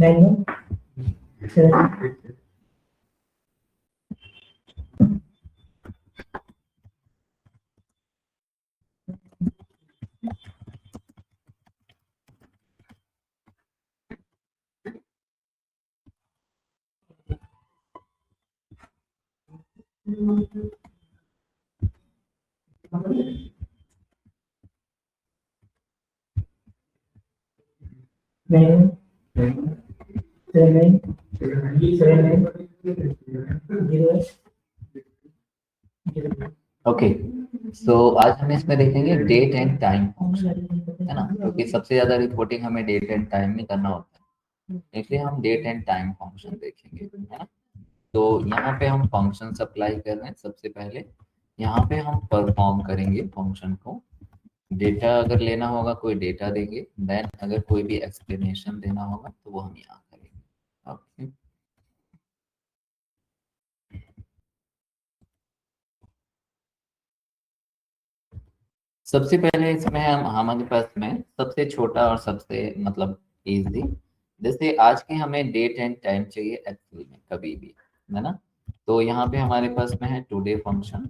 Menu. Menu. Okay, सो आज हम इसमें देखेंगे डेट एंड टाइम फंक्शन, है ना, क्योंकि सबसे ज्यादा रिपोर्टिंग हमें डेट एंड टाइम में करना होता है, इसलिए हम डेट एंड टाइम फंक्शन देखेंगे, है ना। तो यहाँ पे हम फंक्शन अप्लाई कर रहे हैं। सबसे पहले यहाँ पे हम परफॉर्म करेंगे फंक्शन को। डेटा अगर लेना होगा कोई डेटा देंगे, देन अगर कोई भी एक्सप्लेनेशन देना होगा तो वो हम यहाँ करेंगे। ओके, सबसे पहले इसमें हम हमारे पास में सबसे छोटा और सबसे मतलब इजी, जैसे आज की हमें डेट एंड टाइम चाहिए एक्चुअल में कभी भी, है ना। तो यहाँ पे हमारे पास में है टुडे फंक्शन।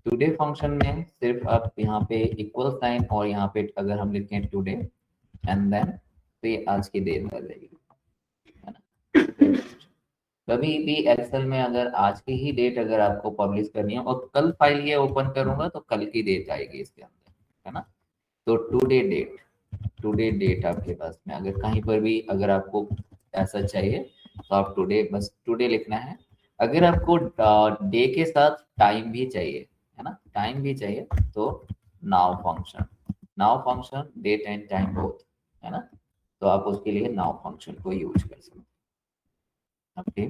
टुडे फंक्शन में सिर्फ आप यहाँ पे इक्वल साइन और यहाँ पे अगर हम लिखें टुडे एंड देन, तो ये आज की डेट आ जाएगी, है ना। कभी भी एक्सेल में अगर आज की ही डेट अगर आपको पब्लिश करनी है और कल फाइल ये ओपन करूंगा तो कल की डेट आएगी इसके अंदर, है ना। तो टुडे डेट, टुडे डेट आपके पास में अगर कहीं पर भी अगर आपको ऐसा चाहिए तो आप टुडे बस टुडे लिखना है। अगर आपको डे के साथ टाइम भी चाहिए, है ना, टाइम भी चाहिए, तो now function, now function date and time both, है ना। तो आप उसके लिए नाउ फंक्शन को यूज कर सकते हैं। ओके,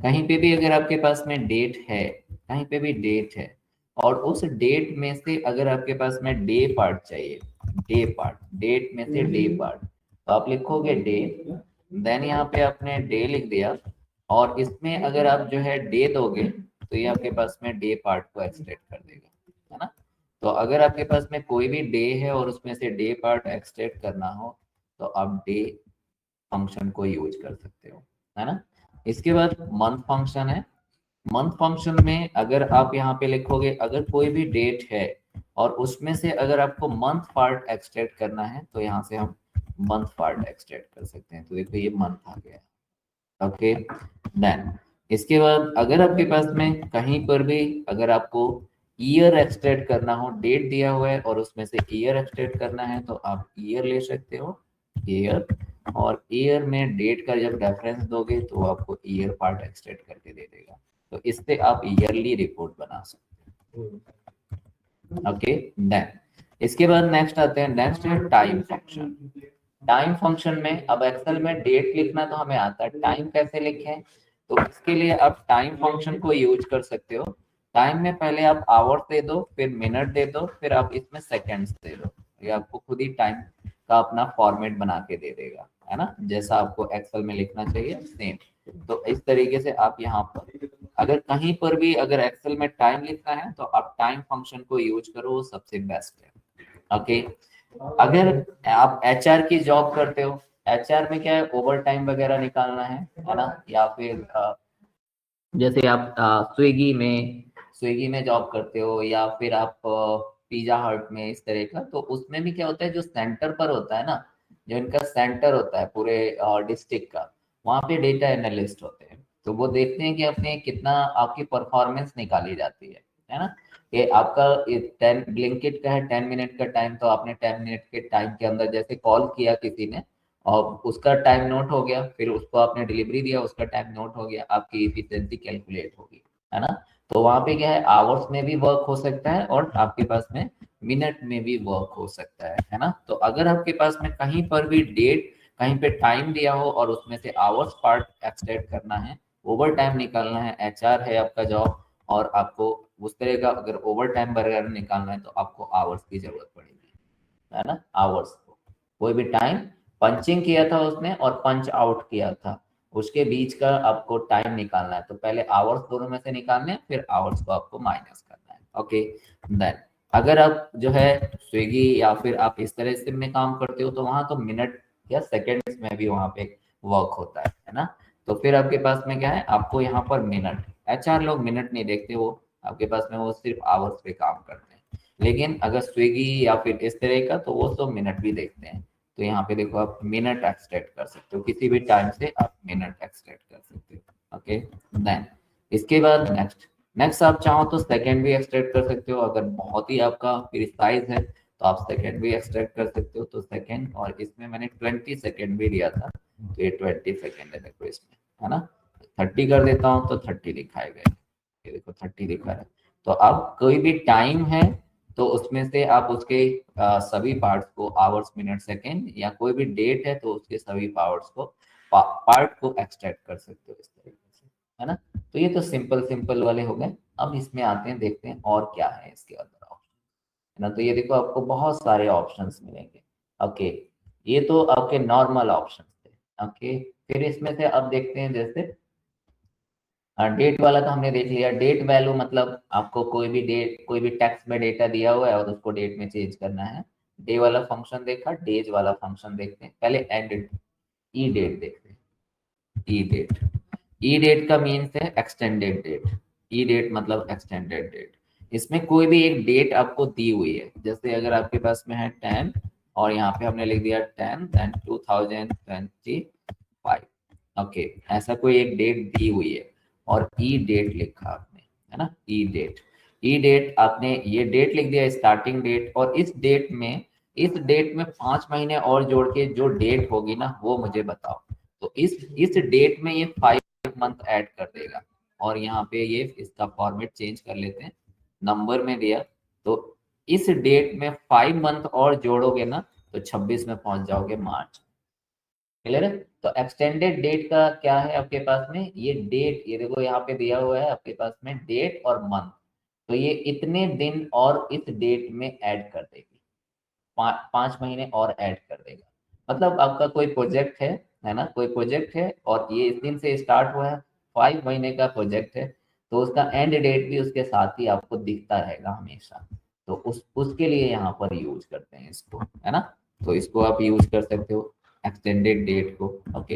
कहीं पे भी अगर आपके पास में डेट है, कहीं पे भी डेट है और उस डेट में से अगर आपके पास में डे पार्ट चाहिए, डे पार्ट, डेट में से डे पार्ट, तो आप लिखोगे डे, देन यहाँ पे आपने डे लिख दिया और इसमें अगर आप जो है डे दोगे तो ये आपके पास में डे पार्ट को एक्सट्रैक्ट कर देगा, है ना। तो अगर आपके पास में कोई भी डे है और उसमें से डे पार्ट एक्सट्रैक्ट करना हो तो आप डे फंक्शन को यूज कर सकते हो, है ना। इसके बाद मंथ फंक्शन है। मंथ फंक्शन में अगर आप यहाँ पे लिखोगे अगर कोई भी डेट है और उसमें से अगर आपको मंथ पार्ट एक्सट्रैक्ट करना है तो यहाँ से हम मंथ पार्ट एक्सट्रैक्ट कर सकते हैं। तो देखो ये मंथ आ गया। ओके, देन इसके बाद अगर आपके पास में कहीं पर भी अगर आपको ईयर एक्सट्रैक्ट करना हो, डेट दिया हुआ है और उसमें से ईयर एक्सट्रैक्ट करना है तो आप ईयर ले सकते हो, ईयर, और ईयर में डेट का जब रेफरेंस दोगे तो वो आपको ईयर पार्ट एक्सट्रैक्ट करके दे देगा। तो इससे आप ईयरली रिपोर्ट बना सकते हैं। ओके, देन इसके बाद नेक्स्ट आते हैं, नेक्स्ट है टाइम फंक्शन। टाइम फंक्शन में अब एक्सेल में डेट लिखना तो हमें आता है, टाइम कैसे लिखें, तो इसके लिए आप टाइम फंक्शन को यूज कर सकते हो। टाइम में पहले आप आवर्स दे दो, फिर मिनट दे दो, फिर आप इसमें सेकंड्स दे दो, ये आपको खुद ही टाइम का अपना फॉर्मेट बना के दे देगा, है ना, जैसा आपको एक्सेल में लिखना चाहिए सेम। तो इस तरीके से आप यहाँ पर अगर कहीं पर भी अगर एक्सेल में टाइम लिखना है तो आप टाइम फंक्शन को यूज करो, वो सबसे बेस्ट है। ओके, अगर आप एचआर की जॉब करते हो, एचआर में क्या है, ओवर टाइम वगैरह निकालना है ना, या फिर जैसे आप स्विगी में जॉब करते हो या फिर आप पिज्जा हट में, इस तरह का, तो उसमें भी क्या होता है जो सेंटर पर होता है ना, जो इनका सेंटर होता है पूरे डिस्ट्रिक्ट का, वहाँ पे डेटा एनालिस्ट होते हैं। तो वो देखते हैं कि अपने कितना आपकी परफॉर्मेंस निकाली जाती है ना। कि आपका 10 ब्लिंकिट का है 10 मिनट का टाइम, तो आपने 10 मिनट के टाइम के अंदर जैसे कॉल किया किसी ने और उसका टाइम नोट हो गया, फिर उसको आपने डिलीवरी दिया, उसका टाइम नोट हो गया, आपकी इफिशिएंसी कैलकुलेट होगी, है ना। तो वहां पे क्या है, आवर्स में भी वर्क हो सकता है और आपके पास में मिनट में भी वर्क हो सकता है ना। तो अगर आपके पास में कहीं पर भी डेट, कहीं पे टाइम दिया हो और उसमें से आवर्स पार्ट एक्सट्रैक्ट करना है, ओवर टाइम निकालना है, एचआर है आपका जॉब, और आपको उस तरह का अगर ओवर टाइम वगैरह निकालना है तो आपको आवर्स की जरूरत पड़ेगी, है ना। आवर्स को कोई भी टाइम पंचिंग किया था उसने और पंच आउट किया था, उसके बीच का आपको टाइम निकालना है। तो पहले आवर्स दोनों में से निकालने हैं, फिर आवर्स को आपको माइनस करना है। ओके, देन अगर आप जो है स्विगी या फिर आप इस तरह से में काम करते हो तो वहां तो मिनट या सेकंड्स में भी वहां पे वर्क होता है ना। तो फिर आपके पास में क्या है, आपको यहाँ पर मिनट, एचआर लोग मिनट नहीं देखते, वो आपके पास में वो सिर्फ आवर्स पे काम करते हैं। लेकिन अगर स्विगी या फिर इस तरह का, तो वो तो मिनट भी देखते हैं। तो यहाँ पे देखो आप मिनट एक्सट्रैक्ट कर सकते हो, किसी भी टाइम से आप मिनट एक्सट्रैक्ट कर सकते हो। ओके, देन इसके बाद नेक्स्ट, आप चाहो तो सेकंड भी एक्सट्रैक्ट कर सकते हो। अगर बहुत ही आपका प्रिसाइज है तो आप सेकंड भी एक्सट्रैक्ट कर सकते हो। तो सेकंड, और इसमें मैंने 20 सेकंड भी लिया था, तो ये 20 सेकंड है देखो इसमें, है ना। 30 कर देता हूँ तो 30 दिखाएगा, ये देखो 30 दिखा रहा है। तो अब कोई भी टाइम है तो उसमें से आप उसके सभी पार्ट्स को, आवर्स मिनट सेकेंड, या कोई भी डेट है तो उसके सभी पार्ट्स को, पार्ट को एक्सट्रैक्ट कर सकते हो इस तरीके से, है ना। तो ये तो सिंपल सिंपल वाले हो गए। अब इसमें आते हैं, देखते हैं और क्या है इसके अंदर ऑप्शन, है ना। तो ये देखो आपको बहुत सारे ऑप्शंस मिलेंगे। ओके, ये तो आपके नॉर्मल ऑप्शंस थे। ओके, फिर इसमें से अब देखते हैं, जैसे डेट वाला तो हमने देख लिया। डेट वैल्यू मतलब आपको कोई भी डेट, कोई भी टेक्स्ट में डेटा दिया हुआ है और उसको डेट में चेंज करना है। डे वाला फंक्शन देखा, डेज वाला फंक्शन देखते हैं। पहले एंड, ई डेट देखते हैं। ई डेट, ई डेट का मीन्स है एक्सटेंडेड डेट। ई डेट मतलब एक्सटेंडेड डेट। इसमें कोई भी एक डेट आपको दी हुई है, जैसे अगर आपके पास में है 10, और यहाँ पे हमने लिख दिया 10/10/2025। ओके, ऐसा कोई एक डेट दी हुई है और ई डेट लिखा आपने, है ना। ई डेट, ई डेट आपने ये डेट लिख दिया, स्टार्टिंग डेट, और इस डेट में 5 महीने और जोड़ के जो डेट होगी ना, वो मुझे बताओ। तो इस डेट में ये 5 मंथ ऐड कर देगा। और यहाँ पे ये इसका फॉर्मेट चेंज कर लेते हैं, नंबर में दिया, तो इस डेट में 5 मंथ और जोड़ोगे ना, तो 26 में पहुंच जाओगे मार्च। क्लियर है। तो एक्सटेंडेड डेट का क्या है आपके पास में, ये डेट, ये देखो यहाँ पे दिया हुआ है आपके पास में डेट और मंथ। तो ये इतने दिन और इस डेट में ऐड कर देगी, 5 महीने और ऐड कर देगा। मतलब आपका कोई प्रोजेक्ट है ना, कोई प्रोजेक्ट है और ये इस दिन से स्टार्ट हुआ है, 5 महीने का प्रोजेक्ट है, तो उसका एंड डेट भी उसके साथ ही आपको दिखता रहेगा हमेशा। तो उसके लिए यहाँ पर यूज करते हैं इसको, है ना। तो इसको आप यूज कर सकते हो, एक्सटेंडेड डेट को। ओके,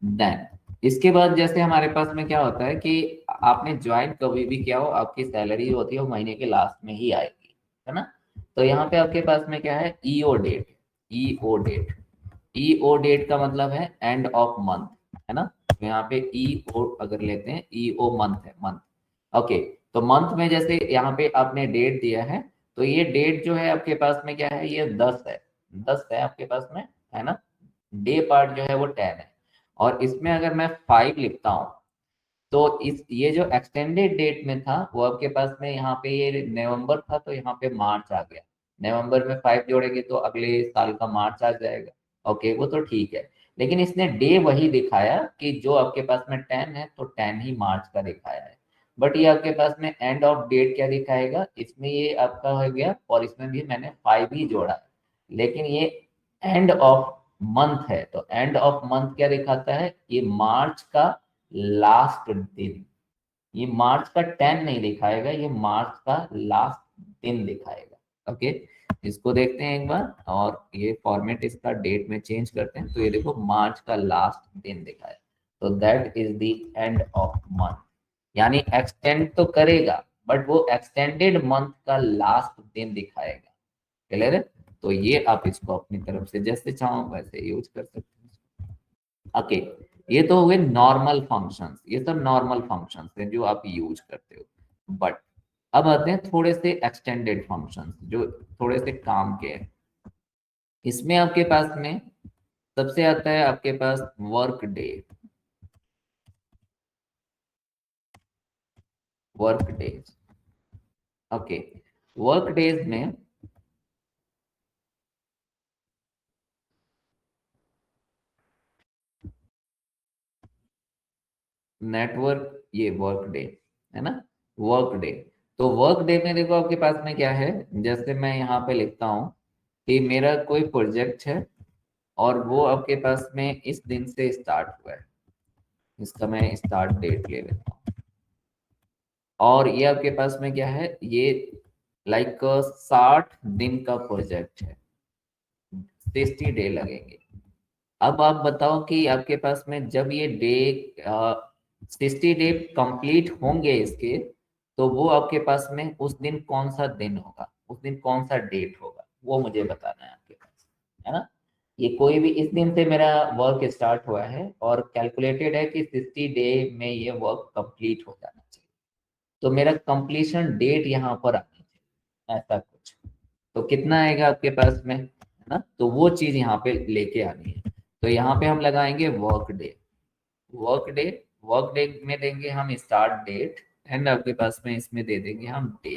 देन इसके बाद जैसे हमारे पास में क्या होता है कि आपने ज्वाइन कभी भी किया हो, आपकी सैलरी होती है वो महीने के लास्ट में ही आएगी, है ना। तो यहाँ पे आपके पास में क्या है, E O date. E O date, E O date का मतलब है एंड ऑफ मंथ, है ना। तो यहाँ पे ईओ अगर लेते हैं, ईओ मंथ है, मंथ। ओके, तो मंथ में जैसे यहाँ पे आपने डेट दिया है, तो ये डेट जो है आपके पास में क्या है, ये 10 है, 10 है आपके पास में, है ना। डे पार्ट जो है वो 10 है, और इसमें अगर मैं 5 लिखता हूँ, तो इस ये जो एक्सटेंडेड डेट में था वो आपके पास में, यहाँ पे ये नवंबर था तो यहाँ पे मार्च आ गया। नवंबर में 5 जोड़ेंगे तो अगले साल का मार्च आ जाएगा। ओके, वो तो ठीक है। लेकिन इसने डे वही दिखाया कि जो आपके पास में 10 है, तो 10 ही मार्च का दिखाया है। बट ये आपके पास में एंड ऑफ डेट क्या दिखाएगा, इसमें ये आपका हो गया, और इसमें भी मैंने 5 ही जोड़ा है। लेकिन ये एंड ऑफ मंथ है, तो एंड ऑफ मंथ क्या दिखाता है, ये मार्च का लास्ट दिन। ये मार्च का 10 नहीं दिखाएगा, ये मार्च का लास्ट दिन दिखाएगा। ओके, इसको देखते हैं एक बार, और ये फॉर्मेट इसका डेट में चेंज करते हैं, तो ये देखो मार्च का लास्ट दिन दिखाएगा। तो that is the end of month, यानी एक्सटेंड तो करेगा, बट वो एक्सटेंडेड मंथ का लास्ट दिन दिखाएगा। क्लियर है। तो ये आप इसको अपनी तरफ से जैसे चाहो वैसे यूज कर सकते हैं। ओके, ये तो हुए नॉर्मल फंक्शंस, ये सब नॉर्मल फंक्शंस हैं जो आप यूज करते हो। बट अब आते हैं थोड़े से एक्सटेंडेड फंक्शंस जो थोड़े से काम के हैं। इसमें आपके पास में सबसे आता है आपके पास work day. Work days, okay, work days में नेटवर्क, ये वर्क डे, है ना, वर्क डे। तो वर्क डे में देखो आपके पास में क्या है, जैसे मैं यहाँ पे लिखता हूँ कि मेरा कोई प्रोजेक्ट है और वो आपके पास में इस दिन से स्टार्ट हुआ है, इसका मैं स्टार्ट डेट ले लेता हूँ। और ये आपके पास में क्या है, ये लाइक 60 दिन का प्रोजेक्ट है, 60 डे लगेंगे। अब आप बताओ कि आपके पास में जब ये डे 60 डे कंप्लीट होंगे इसके, तो वो आपके पास में उस दिन कौन सा दिन होगा, उस दिन कौन सा डेट होगा, वो मुझे बताना है आपके पास, है ना। ये कोई भी इस दिन से मेरा वर्क स्टार्ट हुआ है और कैलकुलेटेड है कि 60 डे में ये वर्क कंप्लीट हो जाना चाहिए, तो मेरा कंप्लीशन डेट यहाँ पर आना चाहिए, ऐसा कुछ। तो कितना आएगा आपके पास में, है ना, तो वो चीज यहाँ पे लेके आनी है। तो यहाँ पे हम लगाएंगे work day. Work day, work day में देंगे हम स्टार्ट डेट, एंड आपके पास में इसमें दे देंगे हम डे।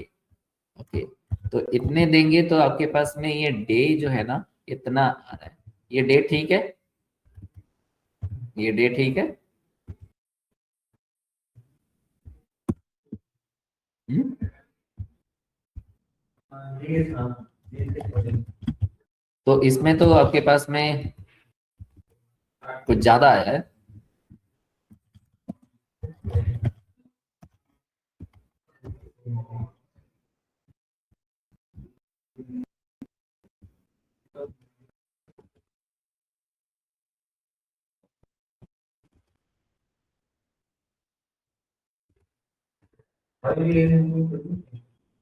ओके, तो इतने देंगे तो आपके पास में ये डे जो है ना इतना आ रहा है। ये डे ठीक है, ये डे ठीक है। हम्म? तो इसमें तो आपके पास में कुछ ज्यादा आया है।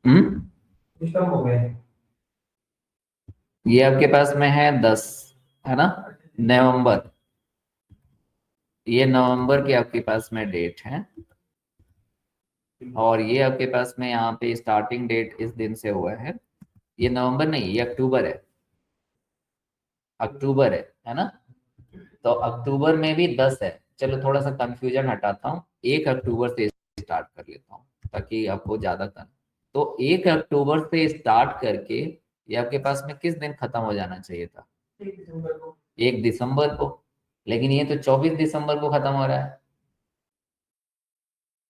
हम्म, ये आपके पास में है 10, है ना, नवंबर। ये नवंबर की आपके पास में डेट है, और ये आपके पास में यहाँ पे स्टार्टिंग डेट इस दिन से हुआ है। ये नवंबर नहीं, ये अक्टूबर है, अक्टूबर है ना। तो अक्टूबर में भी 10 है। चलो थोड़ा सा कंफ्यूजन हटाता हूँ, 1 अक्टूबर से स्टार्ट कर लेता हूँ ताकि आपको ज्यादा कर। तो 1 अक्टूबर से स्टार्ट करके ये आपके पास में किस दिन खत्म हो जाना चाहिए था, 1 दिसंबर को। लेकिन ये तो 24 दिसंबर को खत्म हो रहा है।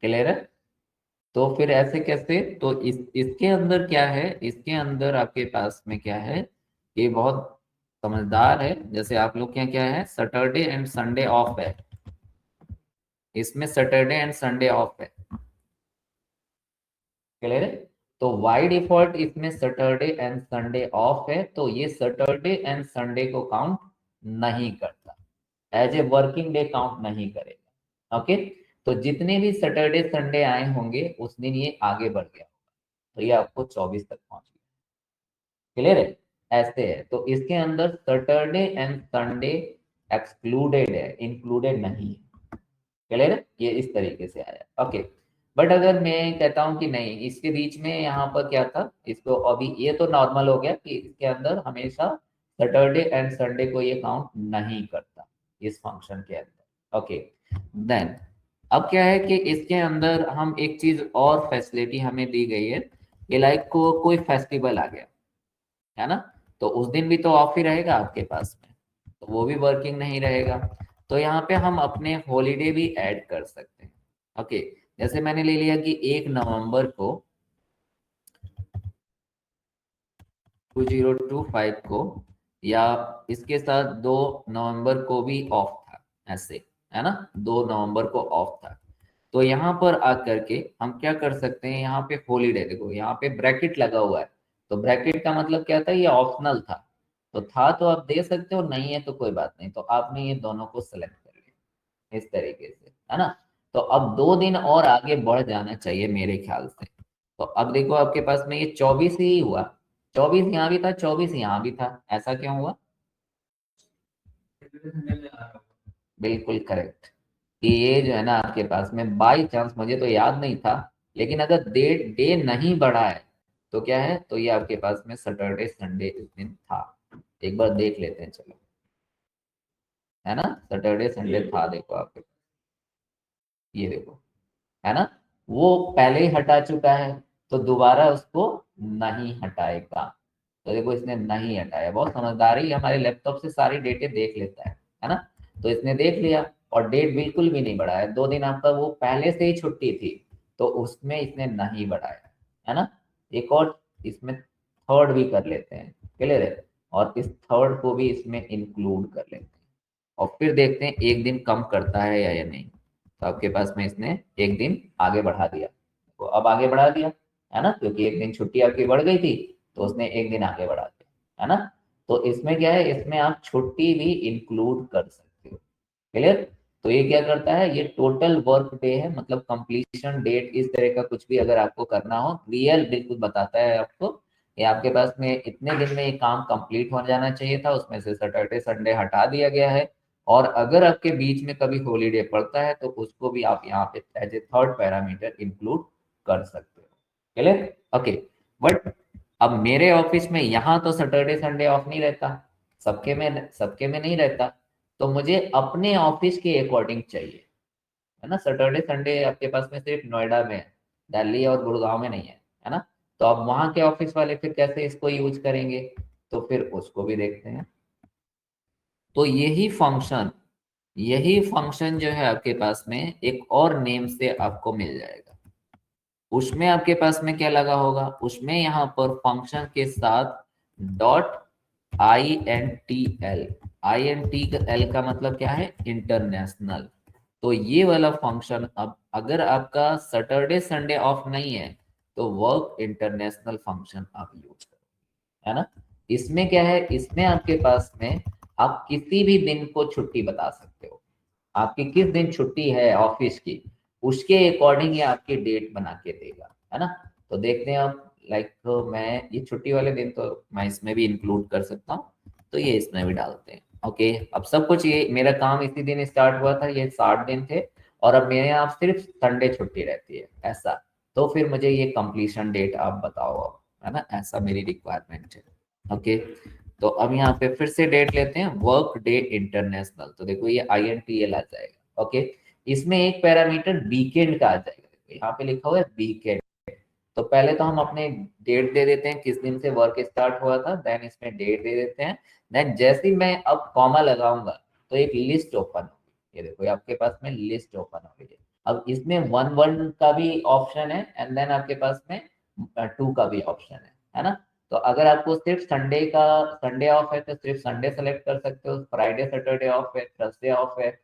क्लियर है। तो फिर ऐसे कैसे, तो इसके अंदर क्या है, इसके अंदर आपके पास में क्या है, ये बहुत समझदार है। जैसे आप लोग क्या क्या है, सैटरडे एंड संडे ऑफ है, इसमें सैटरडे एंड संडे ऑफ है। क्लियर है। तो वाई डिफॉल्ट इसमें सैटरडे एंड संडे ऑफ है, तो ये सैटरडे एंड संडे को काउंट नहीं करता, as a working day count नहीं करेगा। ओके, तो जितने भी सैटरडे संडे आए होंगे उस दिन ये आगे बढ़ गया, तो ये आपको 24 तक पहुंच गया। क्लियर है। ऐसे है, तो इसके अंदर सैटरडे एंड संडे एक्सक्लूडेड है, इंक्लूडेड नहीं है। क्लियर है, ये इस तरीके से आया। ओके, बट अगर मैं कहता हूं कि नहीं, इसके बीच में यहाँ पर क्या था, इसको अभी ये तो नॉर्मल हो गया कि इसके अंदर हमेशा सैटरडे एंड संडे को ये काउंट नहीं करता इस फंक्शन के अंदर। ओके, देन अब क्या है कि इसके अंदर हम एक चीज और फैसिलिटी हमें दी गई है कि लाइक को कोई फेस्टिवल आ गया, है ना, तो उस दिन भी तो ऑफ ही रहेगा आपके पास में, तो वो भी वर्किंग नहीं रहेगा। तो यहाँ पे हम अपने हॉलीडे भी ऐड कर सकते हैं। ओके, जैसे मैंने ले लिया कि 1 नवंबर को 2025 को, या इसके साथ 2 नवंबर को भी ऑफ था, ऐसे, है ना, 2 नवंबर को ऑफ था। तो यहाँ पर आकर के हम क्या कर सकते हैं, यहाँ पे हॉलीडे देखो, यहाँ पे ब्रैकेट लगा हुआ है, तो ब्रैकेट का मतलब क्या था, ये ऑप्शनल था। तो था तो आप दे सकते हो, नहीं है तो कोई बात नहीं, तो आपने ये दोनों को सिलेक्ट कर लिया इस तरीके से, है ना। तो अब 2 दिन और आगे बढ़ जाना चाहिए मेरे ख्याल से। तो अब देखो आपके पास में ये 24 ही हुआ, 24 यहाँ भी था, 24 यहाँ भी था, ऐसा क्यों हुआ। बिल्कुल करेक्ट, कि ये जो है ना आपके पास में बाई चांस, मुझे तो याद नहीं था, लेकिन अगर डे डे नहीं बढ़ा है तो क्या है, तो ये आपके पास में सैटरडे संडे इस दिन था। एक बार देख लेते हैं चलो, है ना, सैटरडे संडे था, देखो आपके पास, ये देखो, है ना, वो पहले ही हटा चुका है, तो दोबारा उसको नहीं हटाएगा। तो देखो इसने नहीं हटाया, बहुत समझदारी, हमारे लैपटॉप से सारी डेटे देख लेता है ना। तो इसने देख लिया, और डेट बिल्कुल भी नहीं बढ़ाया, 2 दिन आपका वो पहले से ही छुट्टी थी, तो उसमें इसने नहीं बढ़ाया, है ना। एक और इसमें थर्ड भी कर लेते हैं, क्लियर है, और इस थर्ड को भी इसमें इंक्लूड कर लेते हैं, और फिर देखते हैं एक दिन कम करता है या नहीं। तो आपके पास में इसने एक दिन आगे बढ़ा दिया, तो अब आगे बढ़ा दिया, है ना, क्योंकि एक दिन छुट्टी आपकी बढ़ गई थी, तो उसने एक दिन आगे बढ़ा दिया, है ना। तो इसमें क्या है, इसमें आप छुट्टी भी इंक्लूड कर सकते हो। क्लियर? तो ये क्या करता है, ये टोटल वर्क डे है, मतलब कंप्लीशन डेट, इस तरह का कुछ भी अगर आपको करना हो, रियल बिल्कुल बताता है आपको। ये आपके पास में इतने दिन में ये काम कंप्लीट हो जाना चाहिए था, उसमें से सैटरडे संडे हटा दिया गया है। और अगर आपके बीच में कभी हॉलीडे पड़ता है तो उसको भी आप यहाँ पे as a third parameter include कर सकते हो। क्लियर? ओके। बट अब मेरे ऑफिस में यहाँ तो सैटरडे संडे ऑफ नहीं रहता, सबके में नहीं रहता। तो मुझे अपने ऑफिस के अकॉर्डिंग चाहिए, है ना। सैटरडे संडे आपके पास में सिर्फ नोएडा में है, दिल्ली और गुड़गांव में नहीं है ना। तो अब वहां के ऑफिस वाले फिर कैसे इसको यूज करेंगे, तो फिर उसको भी देखते हैं। तो यही फंक्शन जो है आपके पास में एक और नेम से आपको मिल जाएगा। उसमें आपके पास में क्या लगा होगा, उसमें यहाँ पर फंक्शन के साथ डॉट INTL। INTL का मतलब क्या है, इंटरनेशनल। तो ये वाला फंक्शन, अब अगर आपका सैटरडे संडे ऑफ नहीं है तो वर्क इंटरनेशनल फंक्शन आप यूज करो, है ना। इसमें क्या है, इसमें आपके पास में आप किसी भी दिन को छुट्टी बता सकते हो। आपकी किस दिन छुट्टी है ऑफिस की, उसके अकॉर्डिंग ये आपकी डेट बना के देगा, है ना। तो देखते हैं आप, लाइक मैं ये छुट्टी वाले दिन तो मैं इसमें भी इंक्लूड कर सकता हूँ, तो ये इसमें भी डालते हैं। ओके, अब सब कुछ, ये मेरा काम इसी दिन स्टार्ट हुआ था, ये 60 दिन थे, और अब मेरे यहाँ सिर्फ संडे छुट्टी रहती है, ऐसा। तो फिर मुझे ये कंप्लीशन डेट आप बताओ अब, है ना, ऐसा मेरी रिक्वायरमेंट है। ओके, तो अब यहाँ पे फिर से डेट लेते हैं, वर्क डे इंटरनेशनल। तो देखो ये INTL आ जाएगा। ओके, इसमें एक पैरामीटर वीकेंड का आ जाएगा, देखो यहाँ पे लिखा हुआ है वीकेंड। तो पहले तो हम अपने डेट दे देते हैं किस दिन से वर्क स्टार्ट हुआ था, देन इसमें डेट दे देते हैं। देन जैसे ही मैं अब कॉमा लगाऊंगा तो एक लिस्ट ओपन होगी, ये देखो ये आपके पास में लिस्ट ओपन हो गई है। अब इसमें 1 1 का भी ऑप्शन है, एंड देन आपके पास में 2 का भी ऑप्शन है ना। तो अगर आपको सिर्फ संडे ऑफ है तो सिर्फ संडे सेलेक्ट कर सकते हो, फ्राइडे सैटरडे ऑफ है, थर्सडे ऑफ है,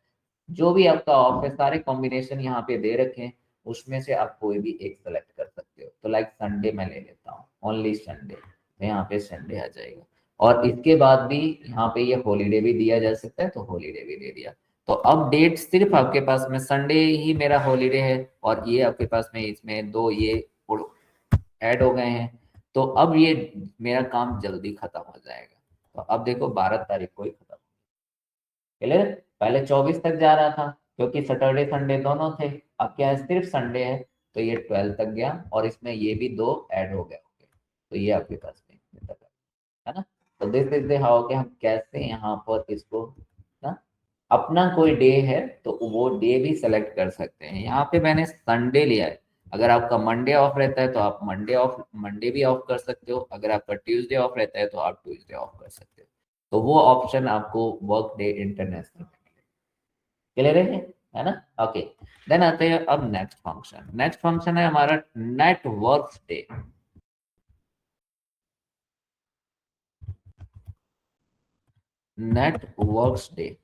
जो भी आपका ऑफ है, सारे कॉम्बिनेशन यहाँ पे दे रखे हैं, उसमें से आप कोई भी एक सेलेक्ट कर सकते हो। तो लाइक संडे मैं ले लेता हूँ, ओनली संडे, तो यहाँ पे संडे आ जाएगा। और इसके बाद भी यहाँ पे ये हॉलीडे भी दिया जा सकता है, तो हॉलीडे भी दे दिया। तो अब डेट सिर्फ आपके पास में संडे ही मेरा हॉलीडे है, और ये आपके पास में इसमें दो ये ऐड हो गए हैं। तो अब ये मेरा काम जल्दी खत्म हो जाएगा। तो अब देखो 12 तारीख को ही खत्म, क्लियर। पहले 24 तक जा रहा था, क्योंकि सैटरडे संडे दोनों थे। अब क्या है, सिर्फ संडे है, तो ये 12 तक गया, और इसमें ये भी दो ऐड हो गए होंगे, तो ये आपके पास में तक है ना। तो दिस इज द हाउ कि हम कैसे यहाँ पर इसको ना, अपना कोई डे है तो वो डे भी सेलेक्ट कर सकते हैं। यहाँ पे मैंने संडे लिया है, अगर आपका मंडे ऑफ रहता है तो आप मंडे भी ऑफ कर सकते हो, अगर आपका ट्यूसडे ऑफ रहता है तो आप ट्यूसडे ऑफ कर सकते हो। तो वो ऑप्शन आपको वर्क डे इंटरनेशनल, क्लियर है ना। ओके, देन आते हैं अब नेक्स्ट फंक्शन है हमारा network day. Networks day,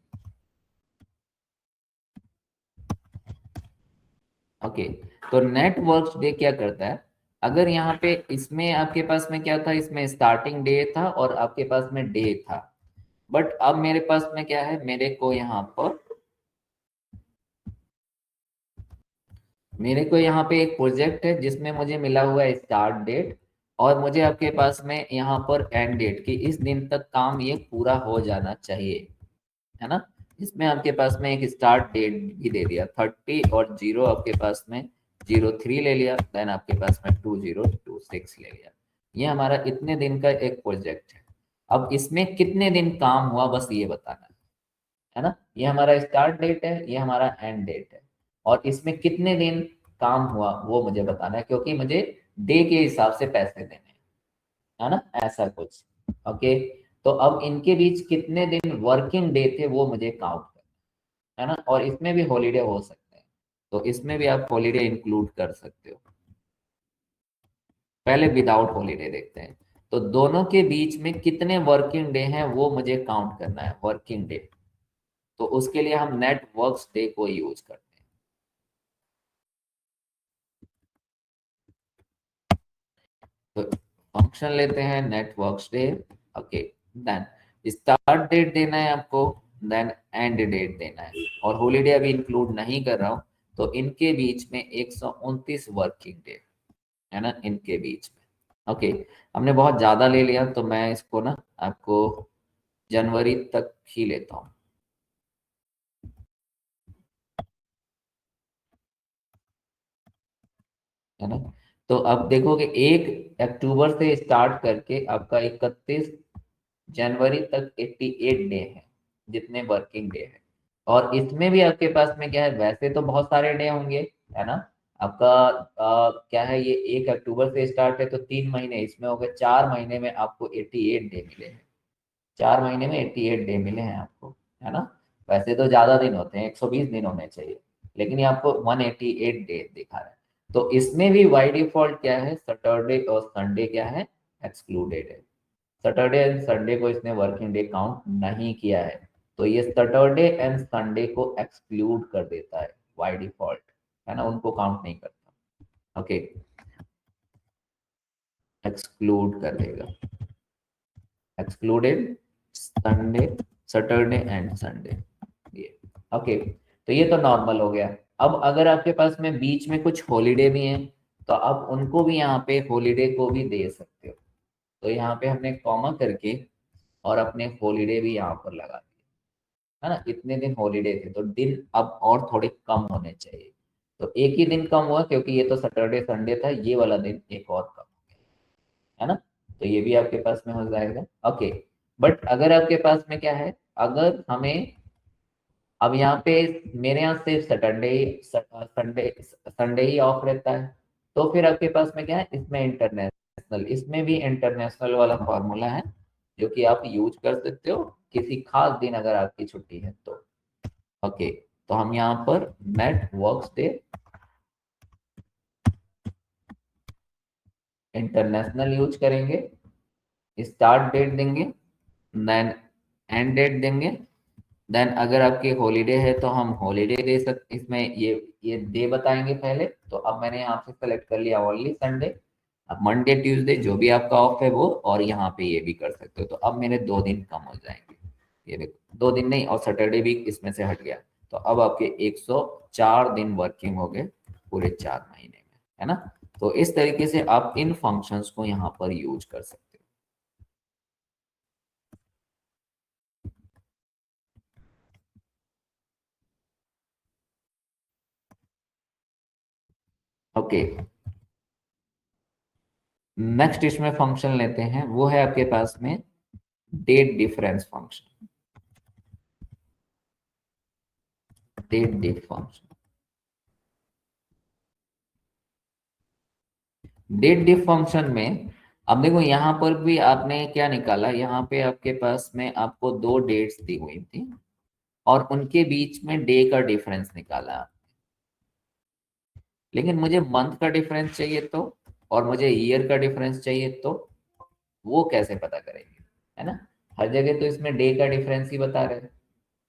okay. तो नेटवर्क्स डे क्या करता है, अगर यहाँ पे इसमें आपके पास में क्या था, इसमें स्टार्टिंग डे था और आपके पास में डे था। बट अब मेरे पास में क्या है, मेरे को यहाँ पे एक प्रोजेक्ट है जिसमें मुझे मिला हुआ है स्टार्ट डेट, और मुझे आपके पास में यहाँ पर एंड डेट की इस दिन तक काम ये पूरा हो जाना चाहिए, है ना। इसमें आपके पास में एक स्टार्ट डेट भी दे दिया 30, और जीरो आपके पास में 03 ले लिया, देन आपके पास में 2026 ले लिया। ये हमारा इतने दिन का एक प्रोजेक्ट है। अब इसमें कितने दिन काम हुआ बस ये बताना है ना। ये हमारा स्टार्ट डेट है, ये हमारा एंड डेट है, और इसमें कितने दिन काम हुआ वो मुझे बताना है, क्योंकि मुझे डे के हिसाब से पैसे देने हैं, है ना, ऐसा कुछ। ओके, तो अब इनके बीच कितने दिन वर्किंग डे थे वो मुझे काउंट करना है ना। और इसमें भी हॉलीडे हो सकते हैं, तो इसमें भी आप हॉलीडे इंक्लूड कर सकते हो। पहले विदाउट हॉलीडे देखते हैं। तो दोनों के बीच में कितने वर्किंग डे हैं वो मुझे काउंट करना है, वर्किंग डे। तो उसके लिए हम नेट वर्क्स डे को यूज करते हैं। तो फंक्शन लेते हैं net works day. Okay, then start date देना है आपको, देन एंड डेट देना है, और हॉलीडे अभी इंक्लूड नहीं कर रहा हूँ, तो इनके बीच में 129 वर्किंग डे है ना, इनके बीच में। ओके, हमने बहुत ज्यादा ले लिया, तो मैं इसको ना आपको जनवरी तक ही लेता हूँ, है ना। तो अब देखोगे 1 अक्टूबर से स्टार्ट करके आपका 31 जनवरी तक 88 डे है, जितने वर्किंग डे है। और इसमें भी आपके पास में क्या है, वैसे तो बहुत सारे डे होंगे, है ना। आपका क्या है, ये 1 अक्टूबर से स्टार्ट है तो 3 महीने इसमें हो गए, 4 महीने में आपको 88 डे मिले हैं, 4 महीने में 88 डे मिले हैं आपको, है ना। वैसे तो ज्यादा दिन होते हैं, 120 दिन होने चाहिए, लेकिन ये आपको 188 डे दिखा रहा है। तो इसमें भी बाई डिफॉल्ट क्या है, सैटरडे और संडे क्या है, एक्सक्लूडेड है। सैटरडे एंड संडे को इसने वर्किंग डे काउंट नहीं किया है, तो ये सैटरडे एंड संडे को एक्सक्लूड कर देता है बाय डिफॉल्ट, है ना, उनको काउंट नहीं करता। ओके, एक्सक्लूड कर देगा, excluded Sunday, Saturday and Sunday, ये। ओके, तो ये तो नॉर्मल हो गया। अब अगर आपके पास में बीच में कुछ हॉलीडे भी हैं, तो आप उनको भी यहाँ पे हॉलीडे को भी दे सकते हो। तो यहाँ पे हमने कॉमा करके और अपने हॉलीडे भी यहाँ पर लगा दिए, है ना। इतने दिन हॉलीडे थे तो दिन अब और थोड़े कम होने चाहिए, तो एक ही दिन कम हुआ क्योंकि ये तो सैटरडे संडे था, ये वाला दिन एक और कम, है ना। तो ये भी आपके पास में हो जाएगा। ओके, बट अगर आपके पास में क्या है, अगर हमें अब यहाँ पे मेरे यहाँ सिर्फ Saturday Sunday Sunday he of रहता है, तो फिर आपके पास में क्या है, इसमें इंटरनेशनल, इसमें भी इंटरनेशनल वाला फॉर्मूला है जो कि आप यूज कर सकते हो किसी खास दिन अगर आपकी छुट्टी है तो। ओके, तो हम यहाँ पर net work day international use करेंगे, स्टार्ट डेट देंगे, देन एंड डेट देंगे, देन अगर आपकी हॉलीडे है तो हम हॉलीडे दे सकते, इसमें ये डे बताएंगे पहले। तो अब मैंने यहाँ से सेलेक्ट कर लिया ओनली संडे। अब मंडे ट्यूसडे जो भी आपका ऑफ है वो, और यहाँ पे ये भी कर सकते हो, तो अब मेरे 2 दिन कम हो जाएंगे। ये देखो 2 दिन नहीं, और सैटरडे भी इसमें से हट गया, तो अब आपके 104 दिन वर्किंग हो गए पूरे 4 महीने में, है ना। तो इस तरीके से आप इन फंक्शंस को यहाँ पर यूज कर सकते हो। ओके, नेक्स्ट इसमें फंक्शन लेते हैं, वो है आपके पास में date difference function, date diff function. Date diff function में अब देखो यहाँ पर भी आपने क्या निकाला, यहाँ पे आपके पास में आपको 2 डेट्स दी हुई थी और उनके बीच में डे का डिफरेंस निकाला, लेकिन मुझे मंथ का डिफरेंस चाहिए तो, और मुझे ईयर का डिफरेंस चाहिए तो वो कैसे पता करेंगे, है ना। हर जगह तो इसमें डे का डिफरेंस ही बता रहे हैं,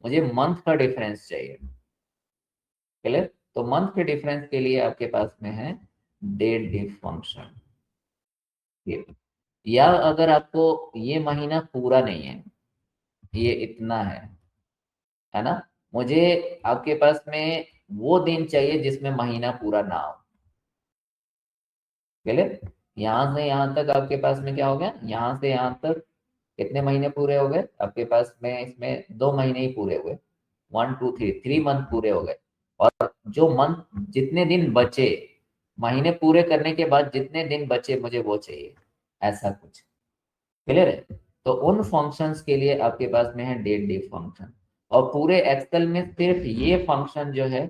मुझे मंथ का डिफरेंस चाहिए, क्लियर। तो मंथ के डिफरेंस के लिए आपके पास में है डेट डिफ फंक्शन, ये। या अगर आपको ये महीना पूरा नहीं है, ये इतना है ना, मुझे आपके पास में वो दिन चाहिए जिसमें महीना पूरा ना हो, क्लियर। यहाँ से यहाँ तक आपके पास में क्या हो गया, यहाँ से यहाँ तक कितने महीने पूरे हो गए आपके पास में, इसमें 2 महीने ही पूरे हुए, 1 2 3 3 मंथ पूरे हो गए। और जो मंथ जितने दिन बचे, महीने पूरे करने के बाद जितने दिन बचे मुझे वो चाहिए, ऐसा कुछ, क्लियर है। तो उन फंक्शंस के लिए आपके पास में है डेट डिफ फंक्शन, और पूरे एक्सेल में सिर्फ ये फंक्शन जो है,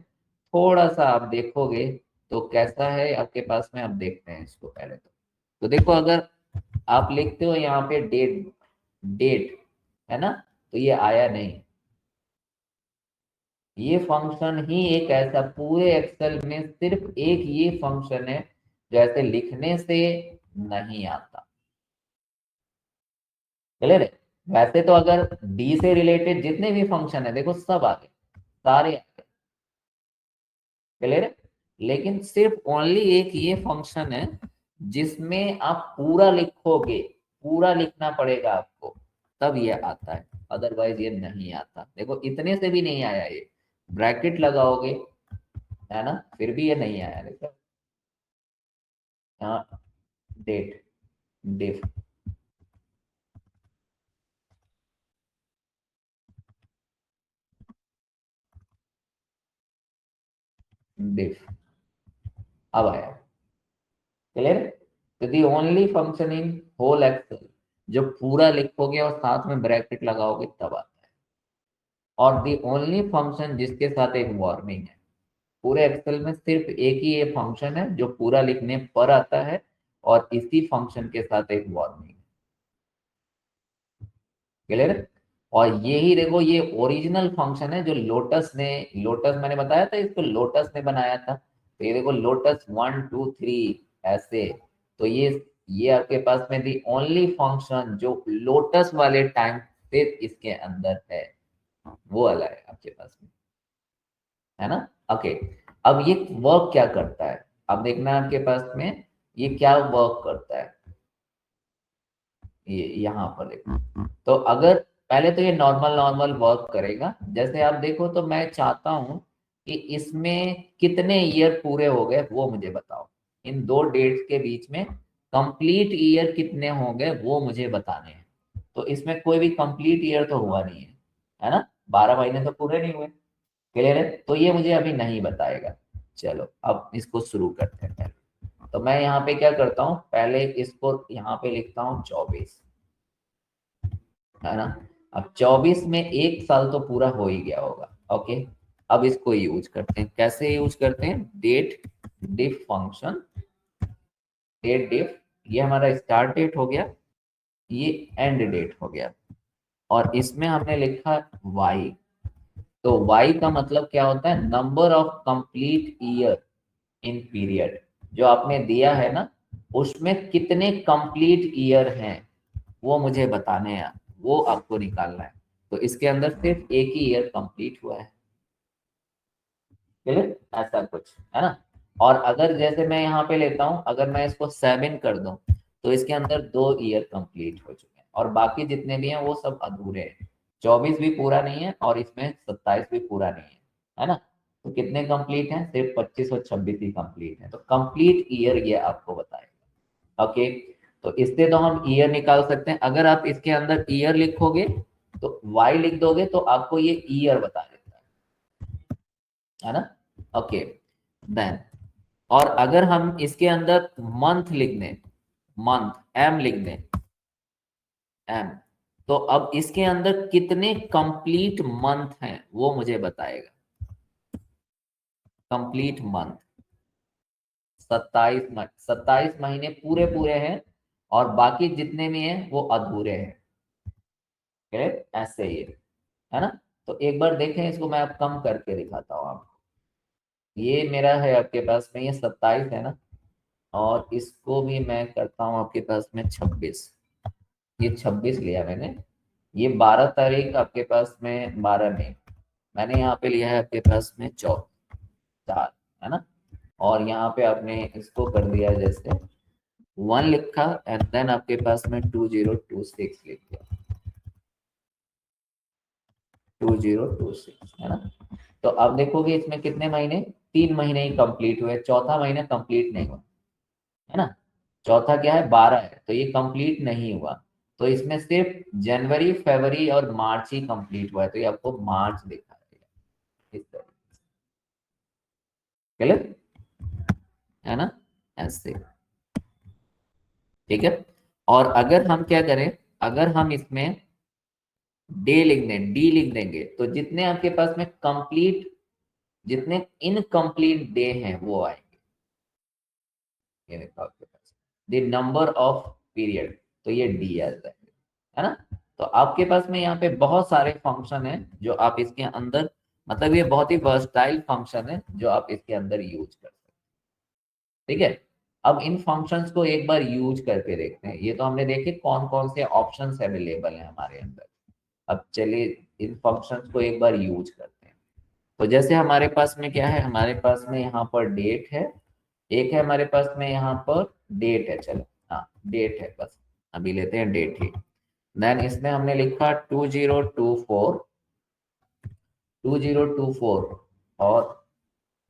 थोड़ा सा आप देखोगे तो कैसा है आपके पास में, आप देखते हैं इसको पहले। तो देखो अगर आप लिखते हो यहाँ पे डेट, डेट, है ना, तो ये आया नहीं। ये फंक्शन ही एक ऐसा पूरे एक्सेल में सिर्फ एक ये फंक्शन है जो ऐसे लिखने से नहीं आता, क्लियर है। वैसे तो अगर डी से रिलेटेड जितने भी फंक्शन है देखो सब आ गए, सारे आ गए, क्लियर है। लेकिन सिर्फ ओनली एक ये फंक्शन है जिसमें आप पूरा लिखोगे, पूरा लिखना पड़ेगा आपको, तब ये आता है, अदरवाइज ये नहीं आता। देखो इतने से भी नहीं आया, ये ब्रैकेट लगाओगे है ना, फिर भी ये नहीं आया। देखो यहाँ डेट, डिफ, डिफ, अब आया। क्लियर? तो the only function in whole Excel, जो पूरा लिखोगे और साथ में ब्रैकेट लगाओगे तब आता है। और दी ओनली फंक्शन जिसके साथ एक वार्निंग है, पूरे एक्सेल में सिर्फ एक ही ये फंक्शन है जो पूरा लिखने पर आता है, और इसी फंक्शन के साथ एक वार्निंग। क्लियर? और ये ही देखो, ये ओरिजिनल फंक्शन है जो लोटस ने, लोटस मैंने बताया था इसको, लोटस ने बनाया था। तो ये देखो लोटस 1 2 3 ऐसे। तो ये आपके पास में दी ओनली फंक्शन जो लोटस वाले टाइम पे इसके अंदर है, वो वाला है आपके पास में, है ना। ओके, अब ये वर्क क्या करता है, अब देखना आपके पास में ये क्या वर्क करता है। ये यहाँ पर देखो, तो अगर पहले तो ये नॉर्मल नॉर्मल वर्क करेगा। जैसे आप देखो, तो मैं चाहता हूं कि इसमें कितने ईयर पूरे हो गए वो मुझे बताओ, इन दो डेट्स के बीच में कंप्लीट ईयर कितने हो गए वो मुझे बताने हैं। तो इसमें कोई भी कंप्लीट ईयर तो हुआ नहीं है ना, 12 महीने तो पूरे नहीं हुए। क्लियर है? तो ये मुझे अभी नहीं बताएगा। चलो अब इसको शुरू करते हैं पहले। तो मैं यहाँ पे क्या करता हूँ, पहले इसको यहाँ पे लिखता हूँ 24, है ना। अब 24 में एक साल तो पूरा हो ही गया होगा। ओके, अब इसको यूज करते हैं। कैसे यूज करते हैं, date diff function, date diff, ये हमारा स्टार्ट डेट हो गया, ये एंड डेट हो गया, और इसमें हमने लिखा वाई। तो वाई का मतलब क्या होता है, number of complete year in period. जो आपने दिया है ना, उसमें कितने कंप्लीट ईयर हैं वो मुझे बताने हैं, वो आपको निकालना है। तो इसके अंदर सिर्फ एक ही ईयर कंप्लीट हुआ है। क्लियर? ऐसा कुछ है ना। और अगर जैसे मैं यहाँ पे लेता हूँ, अगर मैं इसको 7 कर दूं, तो इसके अंदर 2 ईयर कंप्लीट हो चुके हैं, और बाकी जितने भी हैं वो सब अधूरे हैं। 24 भी पूरा नहीं है, और इसमें 27 भी पूरा नहीं है ना। तो कितने कंप्लीट हैं, सिर्फ 25 और 26 ही कंप्लीट है। तो कंप्लीट ईयर ये आपको बताएगा। ओके, तो इससे तो हम ईयर निकाल सकते हैं। अगर आप इसके अंदर ईयर लिखोगे, तो वाई लिख दोगे तो आपको ये ईयर बता देता है ना। ओके, देन, और अगर हम इसके अंदर मंथ लिख दें, मंथ एम लिख दें, एम, तो अब इसके अंदर कितने कंप्लीट मंथ हैं वो मुझे बताएगा। कंप्लीट मंथ 27, 27 महीने पूरे पूरे हैं, और बाकी जितने भी हैं वो अधूरे हैं। करेक्ट? ऐसे ही है ना। तो एक बार देखें इसको, मैं अब कम करके दिखाता हूँ आपको। ये मेरा है आपके पास में, ये 27 है ना, और इसको भी मैं करता हूँ आपके पास में 26। ये 26 लिया मैंने। ये 12 तारीख आपके पास में, 12 मई, मैंने यहाँ पे लिया है आपके पास में 4, है ना। और यहाँ पे आपने इसको कर दिया जैसे 1 लिखा, एंड देन आपके पास में 2026 लिख दिया, 2026, है ना। तो अब देखोगे इसमें कितने महीने, 3 महीने ही कंप्लीट हुए, चौथा महीना कंप्लीट नहीं हुआ, है ना। चौथा क्या है, 12 है, तो ये कंप्लीट नहीं हुआ। तो इसमें सिर्फ जनवरी, फरवरी और मार्च ही कंप्लीट हुआ है, तो ये आपको मार्च दिखा देगा इस तरीके से। क्लियर? है ना, ऐसे। ठीक है। और अगर हम क्या करें, अगर हम इसमें डे लिख दें, डी लिख देंगे, तो जितने आपके पास में कंप्लीट, जितने इनकम्प्लीट डे हैं वो आएंगे। ये देखो आपके पास द नंबर ऑफ पीरियड, तो ये डी आ जाता है ना। तो आपके पास में यहाँ पे बहुत सारे फंक्शन है जो आप इसके अंदर, मतलब ये बहुत ही वर्सटाइल फंक्शन है जो आप इसके अंदर यूज कर सकते हैं। ठीक है। अब इन फंक्शंस को एक बार यूज करके देखते हैं। ये तो हमने देखे कौन कौन से ऑप्शंस अवेलेबल हैं हमारे अंदर। अब चलिए इन फंक्शंस को एक बार यूज करते हैं। तो जैसे हमारे पास में क्या है, हमारे पास में यहाँ पर डेट है, एक है हमारे पास में यहाँ पर डेट है, चलो हाँ डेट है, बस अभी लेते हैं डेट ही। देन इसमें हमने लिखा 2024 और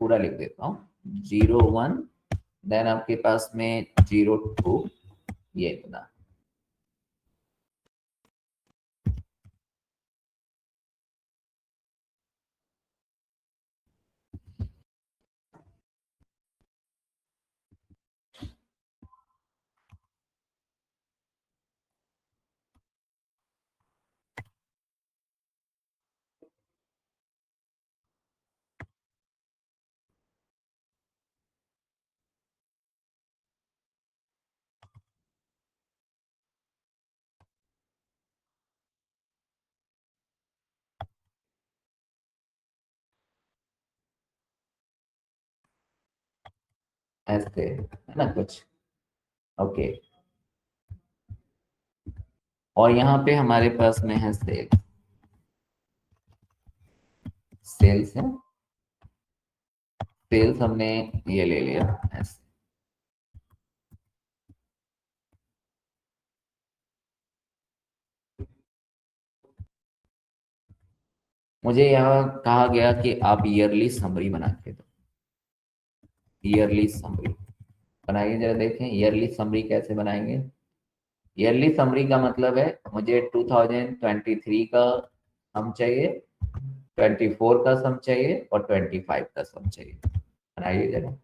पूरा लिख देता हूँ 01, देन आपके पास में 02, ये इतना। ऐसे है ना कुछ। ओके, और यहाँ पे हमारे पास में है सेल्स है। सेल्स हमने ये ले लिया ऐसे। मुझे यहाँ कहा गया कि आप ईयरली समरी बना के दो। ईयरली समरी बनाइए, जरा देखें ईयरली समरी कैसे बनाएंगे। ईयरली समरी का मतलब है मुझे 2023 का सम चाहिए, 24 का सम चाहिए और 25 का सम चाहिए। बनाइए जरा।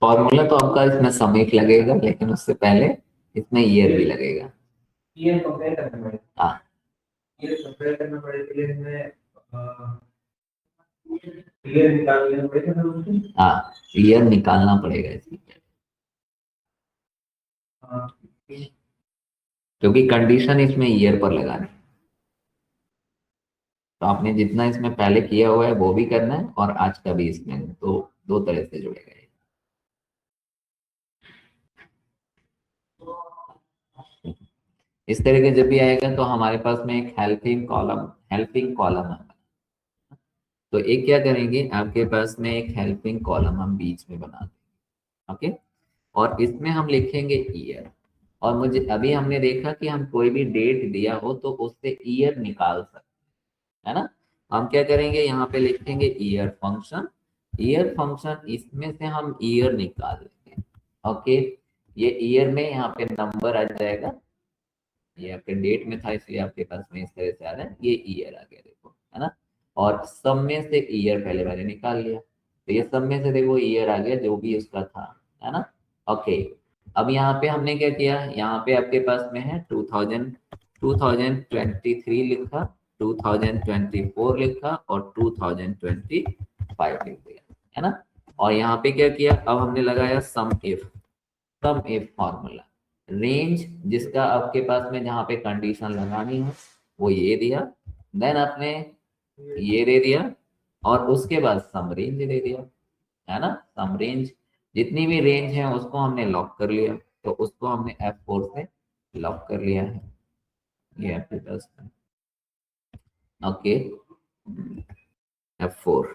फॉर्मूला तो आपका इसमें समीप लगेगा, लेकिन उससे पहले इसमें ईयर भी लगेगा। ईयर कंपेयर करना पड़ेगा। हाँ, ईयर कंपेयर करना पड़ेगा। ईयर निकालना पड़ेगा। हाँ, ईयर निकालना पड़ेगा इसमें, क्योंकि कंडीशन इसमें ईयर पर लगानी। तो आपने जितना इसमें पहले किया हुआ है वो भी करना है और आज का भी इसमें, तो दो तरह से जुड़ेगा ये। इस तरह के जब भी आएगा तो हमारे पास में एक हेल्पिंग कॉलम है। तो एक क्या करेंगे, आपके पास में एक हेल्पिंग कॉलम हम बीच में बना देंगे। ओके। और इसमें हम लिखेंगे ईयर। और मुझे अभी हमने देखा कि हम कोई भी डेट दिया हो तो उससे ईयर निकाल सकते हैं, है ना। हम क्या करेंगे, यहाँ पे लिखेंगे ईयर फंक्शन। ईयर फंक्शन, इसमें से हम ईयर निकाल लेंगे। ओके। ये ईयर में यहाँ पे नंबर आ जाएगा। ये आपके डेट में था इसलिए आपके पास में इस तरह से आ रहा है, ये ईयर आ गया देखो, है ना। और सब में से ईयर पहले मैंने निकाल लिया, तो ये सब में से देखो ईयर आ गया जो भी उसका था, है ना। ओके। अब यहाँ पे हमने क्या किया, यहाँ पे आपके पास में है 2023 लिखा, 2024 लिखा और 2025 लिख दिया, है ना। और यहाँ पे क्या किया, अब हमने लगाया सम इफ फॉर्मूला। रेंज जिसका आपके पास में जहाँ पे कंडीशन लगानी हो वो ये दिया, देन आपने ये दे दिया, और उसके बाद सम रेंज दे दिया, है ना। सम रेंज, जितनी भी रेंज है उसको हमने लॉक कर लिया, तो उसको हमने F4 से लॉक कर लिया है। ये आपके पास में, ओके, F4,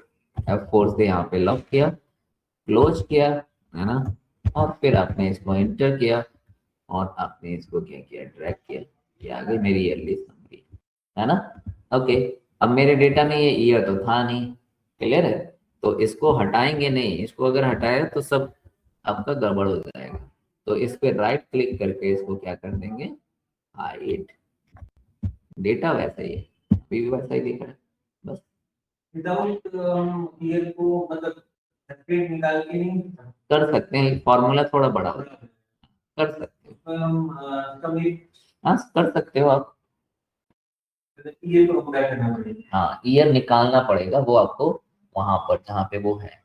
F4 से यहाँ पे लॉक किया, क्लोज किया, है ना। और फिर आपने इसको एंटर किया और आपने इसको क्या किया, ड्रैग किया, ये आ गई मेरी ईयरली समरी, है ना। ओके। अब मेरे डेटा में ये ईयर तो था नहीं, क्लियर है। तो इसको हटाएंगे नहीं, इसको अगर हटाया तो सब आपका गड़बड़ हो जाएगा। तो इस पे राइट क्लिक करके इसको क्या कर देंगे, हाइड। डेटा वैसा ही है, अभी भी वैसा ही दिख रहा है, बस। विदाउट ईयर को मतलब सेपरेट निकाल के नहीं कर सकते हैं, फॉर्मूला थोड़ा बड़ा होता है, कर सकते हो। हम कभी हाँ, कर सकते हो आप। ईयर को क्या करना पड़ेगा, हाँ, ईयर निकालना पड़ेगा वो आपको, वहां पर जहाँ पे वो है।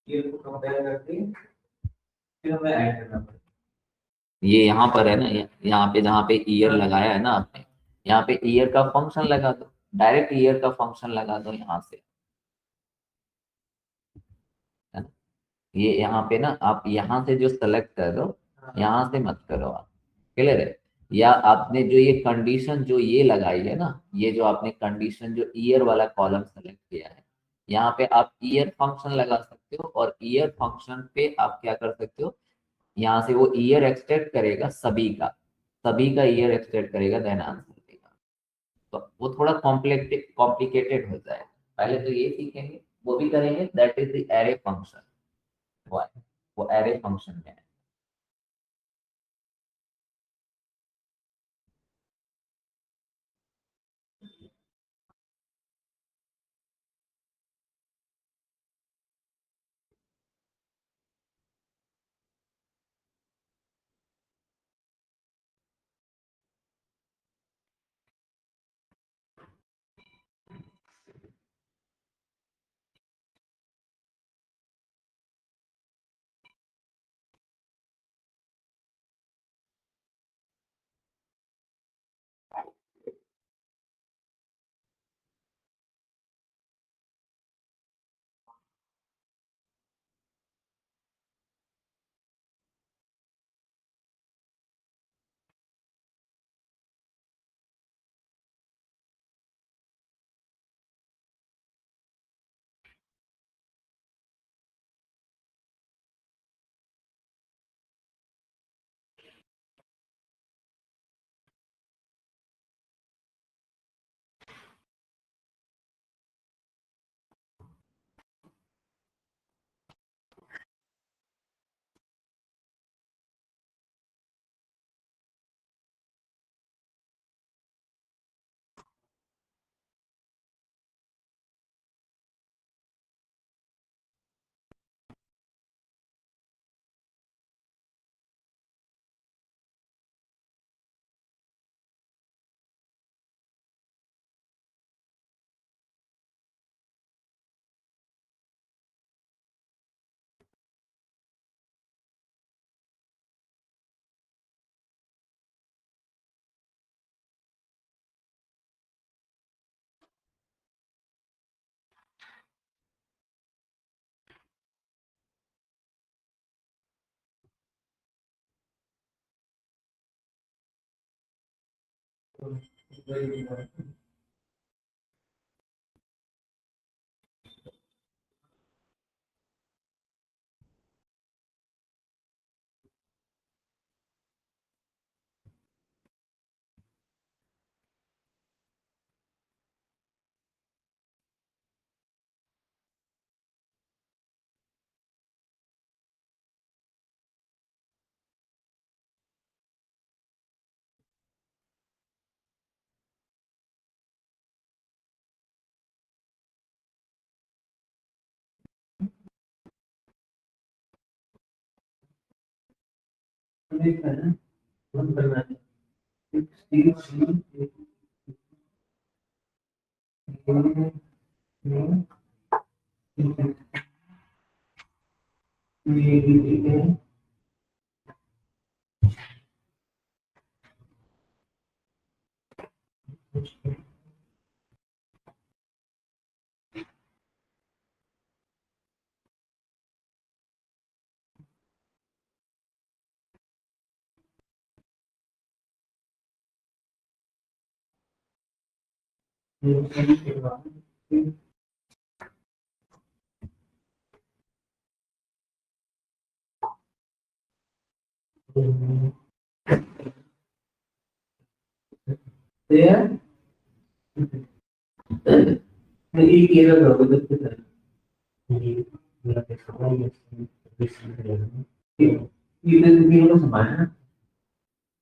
ईयर को कंपेयर करके फिर हमें ऐड करना पड़ेगा। ये यहाँ पर है ना, यहाँ पे जहाँ पे ईयर लगाया है ना आपने, यहाँ पे ईयर का फंक्शन लगा दो, डायरेक्ट ईयर का फंक्शन लगा दो यहाँ से, है ना। ये यहाँ पे ना आप यहाँ से जो सेलेक्ट कर दो, यहाँ से मत करो आप, क्लियर है। या आपने जो ये कंडीशन जो ये लगाई है ना, ये जो आपने कंडीशन जो ईयर वाला कॉलम सेलेक्ट किया है, यहाँ पे आप ईयर फंक्शन लगा सकते हो, और ईयर फंक्शन पे आप क्या कर सकते हो, यहाँ से वो ईयर एक्सट्रैक्ट करेगा सभी का ईयर एक्सट्रैक्ट करेगा, देन आंसर देगा। तो वो थोड़ा कॉम्प्लिकेटेड हो जाएगा, पहले तो ये सीखेंगे, वो भी करेंगे, that is the array function. वो एरे फंक्शन में है।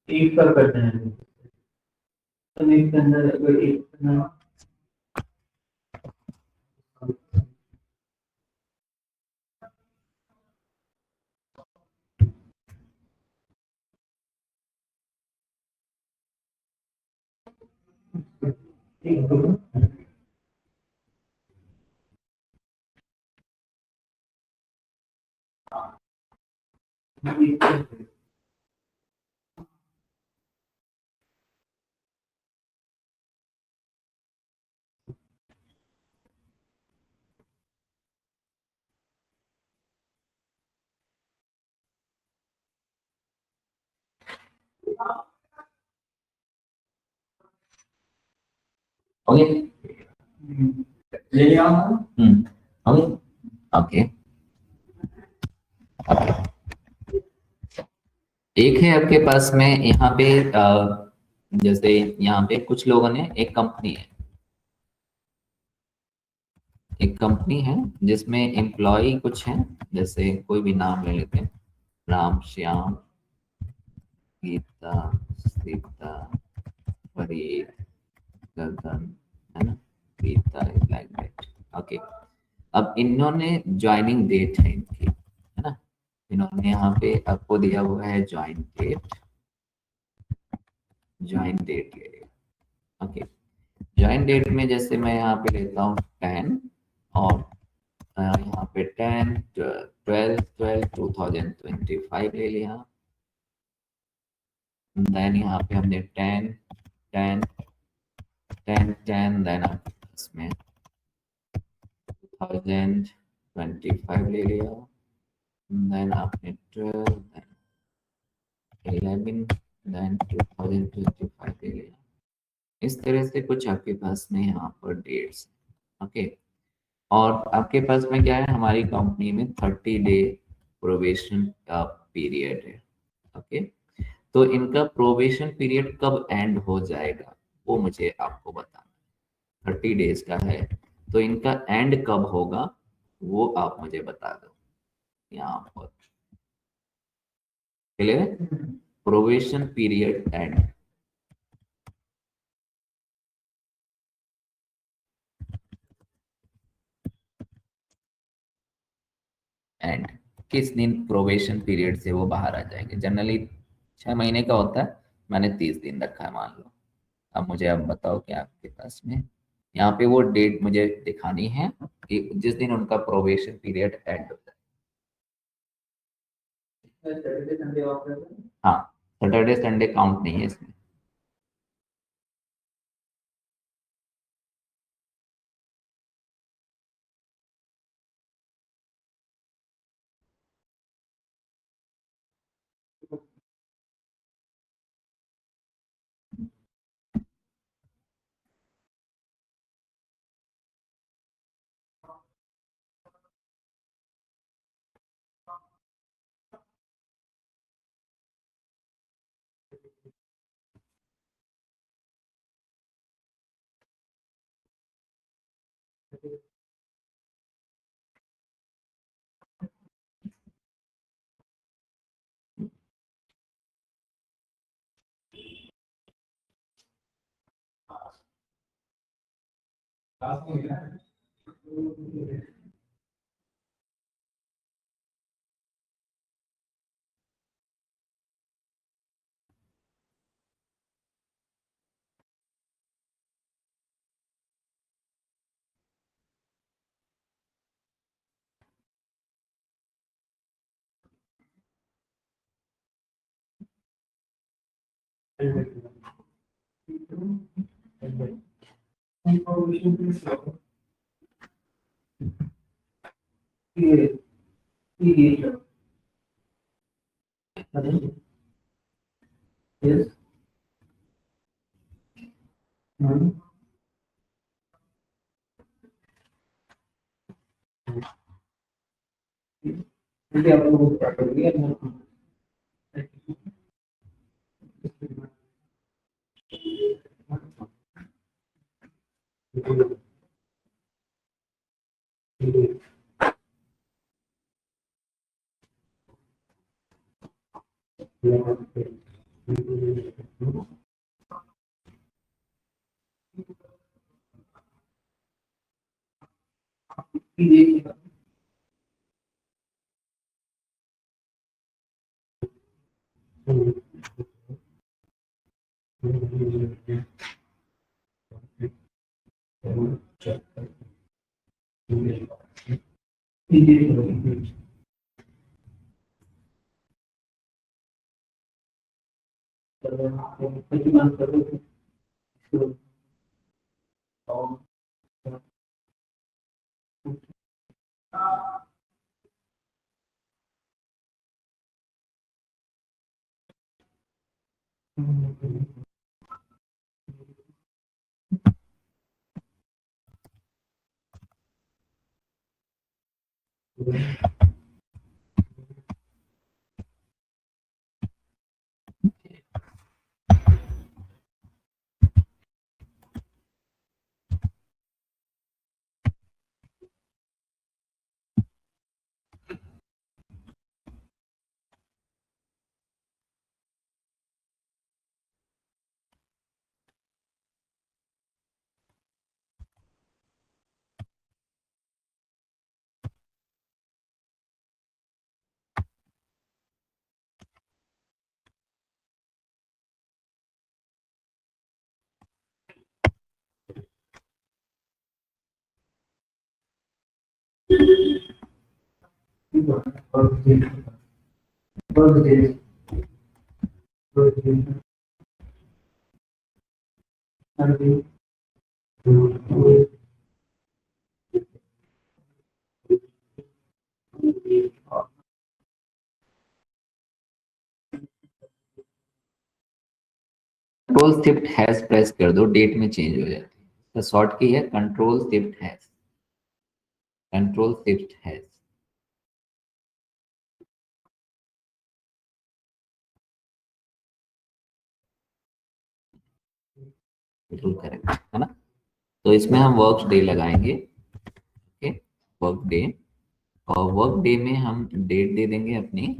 एक पर करते हैं तो एक के अंदर अगर एक एक दो ओके ले लिया ओके ओके। एक है आपके पास में यहाँ पे जैसे यहाँ पे कुछ लोगों ने एक कंपनी है जिसमें एम्प्लॉय कुछ है, जैसे कोई भी नाम ले लेते हैं, राम, श्याम, गीता, सीता, फरीद, गगन, है ना, गीता, लाइक दैट। ओके, अब इन्होंने ज्वाइनिंग डेट है इनकी, है ना, इन्होंने यहाँ पे आपको दिया हुआ है ज्वाइन डेट ले लिया। ओके, ज्वाइन डेट में जैसे मैं यहाँ पे लेता हूँ 10 और यहाँ पे 10/12/2025 ले लिया। देन यहाँ पे हमने 10 10 10 10 देन इसमें 2025 ले लिया। देन आपने 12 11 देन 2025 ले लिया। इस तरह से कुछ आपके पास में यहाँ पर डेट्स। ओके, और आपके पास में क्या है, हमारी कंपनी में 30 डे प्रोबेशन का पीरियड है। ओके, तो इनका प्रोबेशन पीरियड कब एंड हो जाएगा वो मुझे आपको बताना। 30 डेज का है तो इनका एंड कब होगा वो आप मुझे बता दो यहाँ पर। क्लियर? प्रोबेशन पीरियड एंड किस दिन प्रोबेशन पीरियड से वो बाहर आ जाएंगे। जनरली 6 महीने का होता है, मैंने 30 दिन रखा है मान लो। अब मुझे अब बताओ कि आपके पास में यहाँ पे वो डेट मुझे दिखानी है कि जिस दिन उनका प्रोबेशन पीरियड एंड होता सैटरडे संडे ऑफ रहता है। है। हाँ, सैटरडे संडे काउंट नहीं है इसमें। Yes. Jadi apa yang perhatian control shift has press कर दो, डेट में चेंज हो जाती है। तो शॉर्ट की है control shift has, control shift has. बिल्कुल करेक्ट है ना। तो इसमें हम वर्क डे लगाएंगे, ओके, वर्क डे। और वर्क डे में हम डेट दे देंगे अपनी,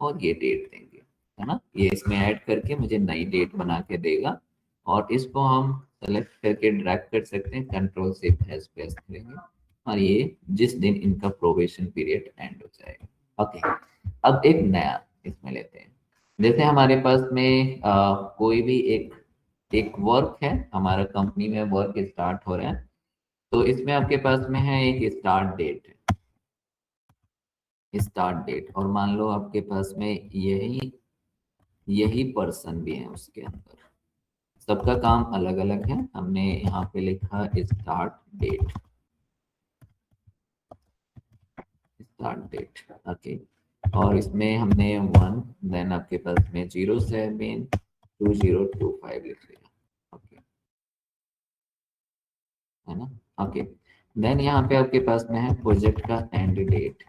और ये डेट देंगे, है ना। ये इसमें ऐड करके मुझे नई डेट बना के देगा, और इसको हम सेलेक्ट करके ड्रैग कर सकते हैं, कंट्रोल शिफ्ट हैज प्रेस करेंगे, और ये जिस दिन इनका प्रोबेशन पीरियड एंड हो जाएगा। ओके, अब एक नया इसमें लेते हैं। जैसे हमारे पास में कोई भी एक एक वर्क है, हमारा कंपनी में वर्क स्टार्ट हो रहा है, तो इसमें आपके पास में है एक स्टार्ट डेट, स्टार्ट डेट, और मान लो आपके पास में यही यही पर्सन भी है उसके अंदर। सबका काम अलग अलग है, हमने यहाँ पे लिखा start date, start date, okay. और इसमें हमने 1, देन आपके पास में 07/2025 लिख लिया, ओके, है ना। ओके, देन यहाँ पे आपके पास में है प्रोजेक्ट का एंड डेट।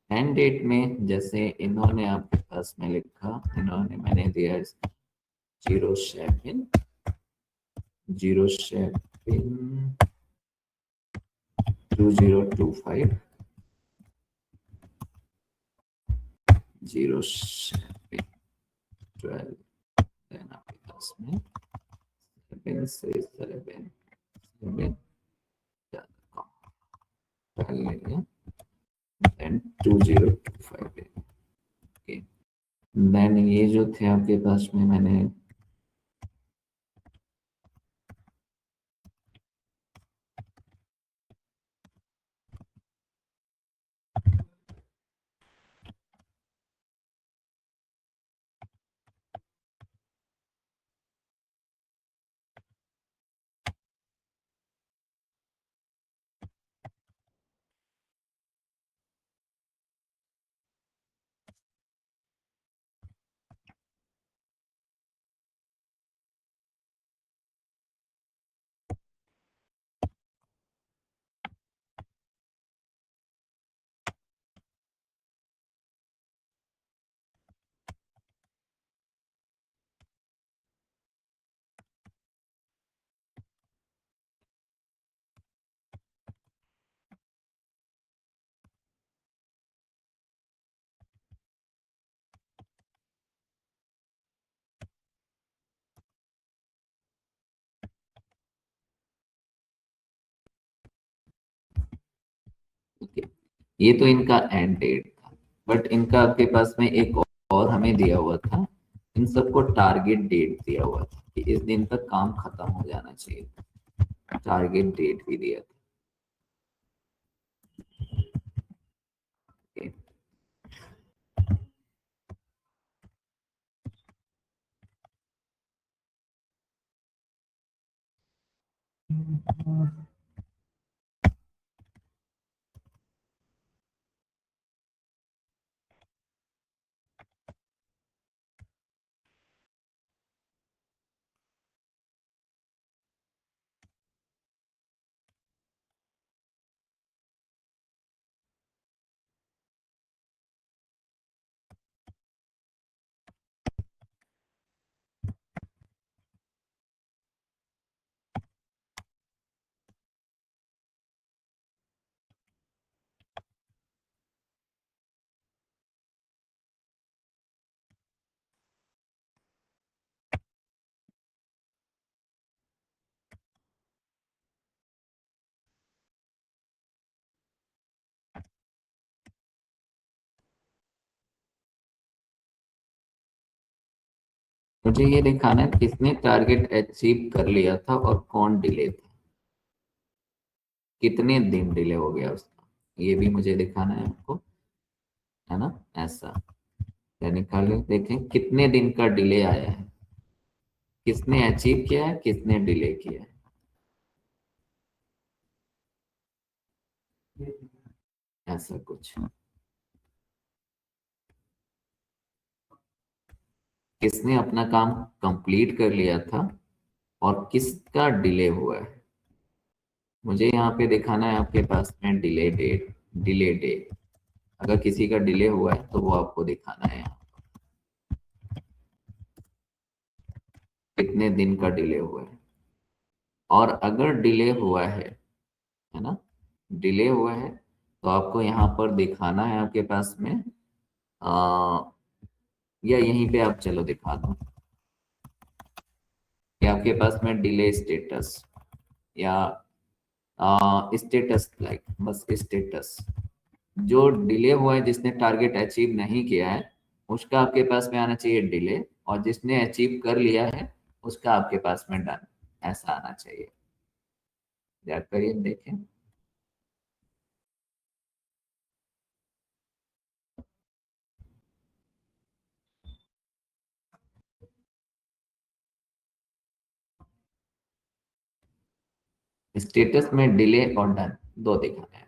एंड डेट में जैसे इन्होंने आपके पास में लिखा, इन्होंने मैंने दिया 07/2025, 07/12, देन आपके पास में 7 से 7, 7 एरिया देन 2025 ओके। देन ये जो थे आपके पास में मैंने ओके, ये तो इनका एंड डेट था, बट इनका आपके पास में एक और हमें दिया हुआ था, इन सबको टारगेट डेट दिया हुआ था कि इस दिन तक काम खत्म हो जाना चाहिए, टारगेट डेट भी दिया था। Okay. मुझे ये दिखाना है किसने टारगेट अचीव कर लिया था और कौन डिले था, कितने दिन डिले हो गया उसका, ये भी मुझे दिखाना है आपको, है ना। ऐसा या निकाले देखें कितने दिन का डिले आया है, किसने अचीव किया है, किसने डिले किया है, ऐसा कुछ। किसने अपना काम कंप्लीट कर लिया था और किसका डिले हुआ है, मुझे यहाँ पे दिखाना है आपके पास में डिले डेट, डिले डेट। अगर किसी का डिले हुआ है तो वो आपको दिखाना है यहाँ, कितने दिन का डिले हुआ है। और अगर डिले हुआ है ना, डिले हुआ है तो आपको यहाँ पर दिखाना है आपके पास में या यहीं पे आप चलो दिखा दो कि आपके पास में डिले स्टेटस या स्टेटस लाइक बस स्टेटस, जो डिले हुआ है जिसने टारगेट अचीव नहीं किया है उसका आपके पास में आना चाहिए डिले, और जिसने अचीव कर लिया है उसका आपके पास में डन, ऐसा आना चाहिए। याद करिए देखें। स्टेटस में डिले और डन दो दिखाना है।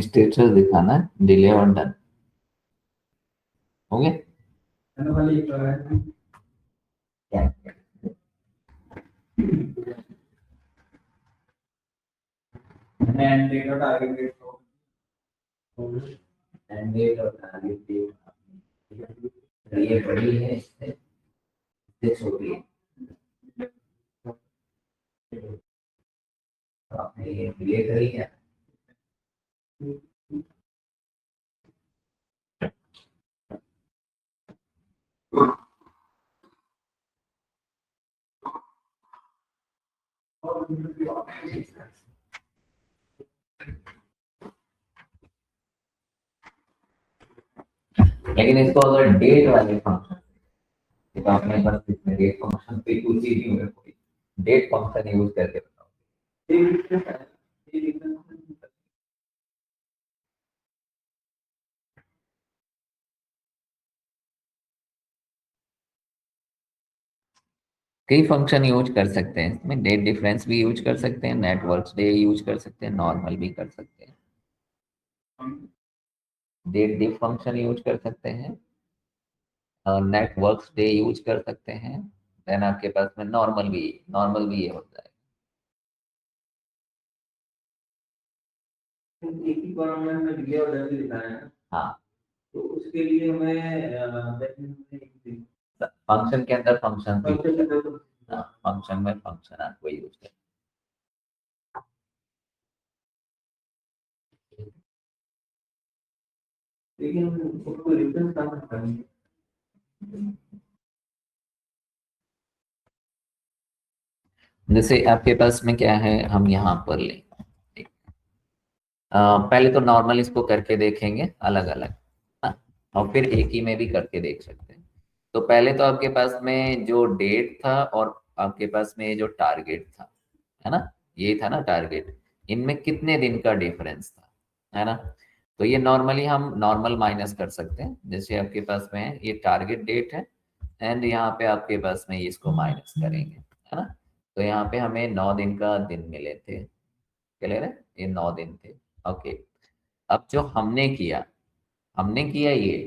स्टेटस दिखाना है, डिले और डन हो गया। एंड डेट और टारगेट डेट एंड डेट और टारगेट डेट ये बड़ी है, इससे छोटी है। तो आपने ये डिले करी है। लेकिन इसको अगर डेट वाले फंक्शन, तो आपने पास इसमें डेट फंक्शन पे कुछ ही नहीं हुआ, कोई डेट फंक्शन यूज करके बताओ। कई फंक्शन यूज कर सकते हैं इसमें, डेट डिफरेंस भी यूज कर सकते हैं, नेटवर्क डे यूज कर सकते हैं, नॉर्मल भी कर सकते हैं, डेट डिफ फंक्शन यूज कर सकते हैं, नेटवर्क डे यूज कर सकते हैं, देन आपके पास में नॉर्मल भी ये होता है। एक ही कॉलम में डिले और डन लिखा है। हाँ, तो उसके लिए हमें फंक्शन के अंदर फंक्शन फंक्शन में फंक्शन आपको यूज कर। लेकिन उसको रिटर्न करना है। जैसे आपके पास में क्या है, हम यहाँ पर लें। पहले तो नॉर्मल इसको करके देखेंगे अलग अलग, और फिर एक ही में भी करके देख सकते हैं। तो पहले तो आपके पास में जो डेट था और आपके पास में जो टारगेट था, है ना, ये था ना टारगेट, इनमें कितने दिन का डिफरेंस था, है ना। तो ये नॉर्मली हम नॉर्मल माइनस कर सकते हैं। जैसे आपके पास में है ये टारगेट डेट है, एंड यहाँ पे आपके पास में इसको माइनस करेंगे, है ना। तो यहाँ पे हमें 9 दिन का दिन मिले थे, क्लियर है, ये 9 दिन थे। ओके, अब जो हमने किया ये,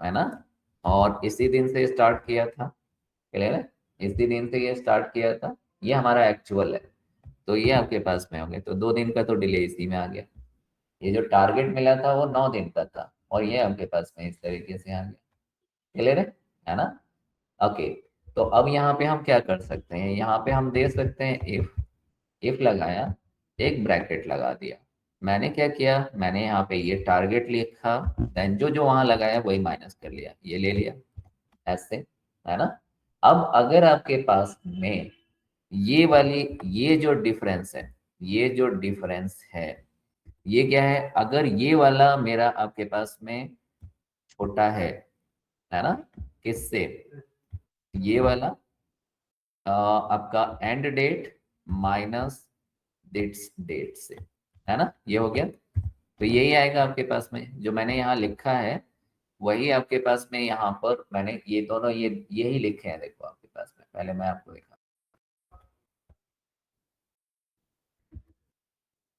है ना, और इसी दिन से स्टार्ट किया था, क्लियर है, इसी दिन से ये स्टार्ट किया था, ये हमारा एक्चुअल है। तो ये आपके पास में हो गए, तो 2 दिन का तो डिले इसी में आ गया। ये जो टारगेट मिला था वो 9 दिन का था, और ये आपके पास में इस तरीके से आ गया, क्लियर है ना। ओके, तो अब यहाँ पे हम क्या कर सकते हैं, यहाँ पे हम दे सकते हैं इफ लगाया, एक ब्रैकेट लगा दिया। मैंने क्या किया, मैंने यहाँ पे ये टारगेट लिखा, देन जो जो वहां लगाया वही माइनस कर लिया, ये ले लिया ऐसे, है ना। अब अगर आपके पास में ये वाली, ये जो डिफरेंस है, ये जो डिफरेंस है, ये क्या है, अगर ये वाला मेरा आपके पास में छोटा है ना, किससे, ये वाला आपका end date minus this date से, है ना, ये हो गया। तो यही आएगा आपके पास में, जो मैंने यहाँ लिखा है वही आपके पास में, यहाँ पर मैंने ये दोनों ये यही लिखे हैं, देखो आपके पास में, पहले मैं आपको दिखा,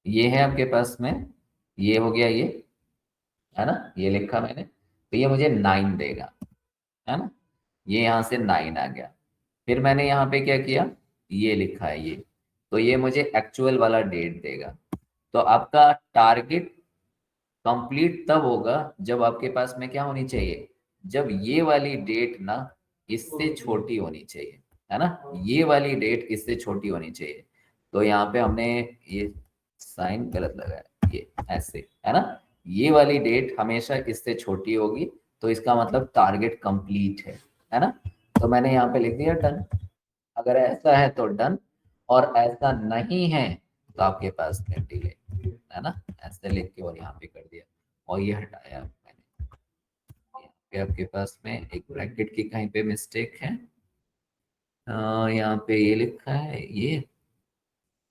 ये है आपके पास में, ये हो गया ये, है ना, ये लिखा मैंने, तो ये मुझे 9 देगा, है ना, ये यहाँ से 9 आ गया। फिर मैंने यहाँ पे क्या किया, ये लिखा है ये, तो ये मुझे एक्चुअल वाला डेट देगा। तो आपका टारगेट कंप्लीट तब होगा जब आपके पास में क्या होनी चाहिए, जब ये वाली डेट ना इससे छोटी होनी चाहिए, है ना, ये वाली डेट इससे छोटी होनी चाहिए। तो यहाँ पे हमने ये साइन गलत लगाया, ये ऐसे, है ना, ये वाली डेट हमेशा इससे छोटी होगी, तो इसका मतलब टारगेट कंप्लीट है ना। तो मैंने यहाँ पे लिख दिया डन। अगर ऐसा है तो डन, और ऐसा नहीं है तो आपके पास में डिले, है ना, ऐसे लिख के और यहाँ पे कर दिया, और ये हटाया मैंने। यहाँ पे आपके पास में एक ब्रैकेट की कहीं पे मिस्टेक है, यहाँ पे ये लिखा है ये,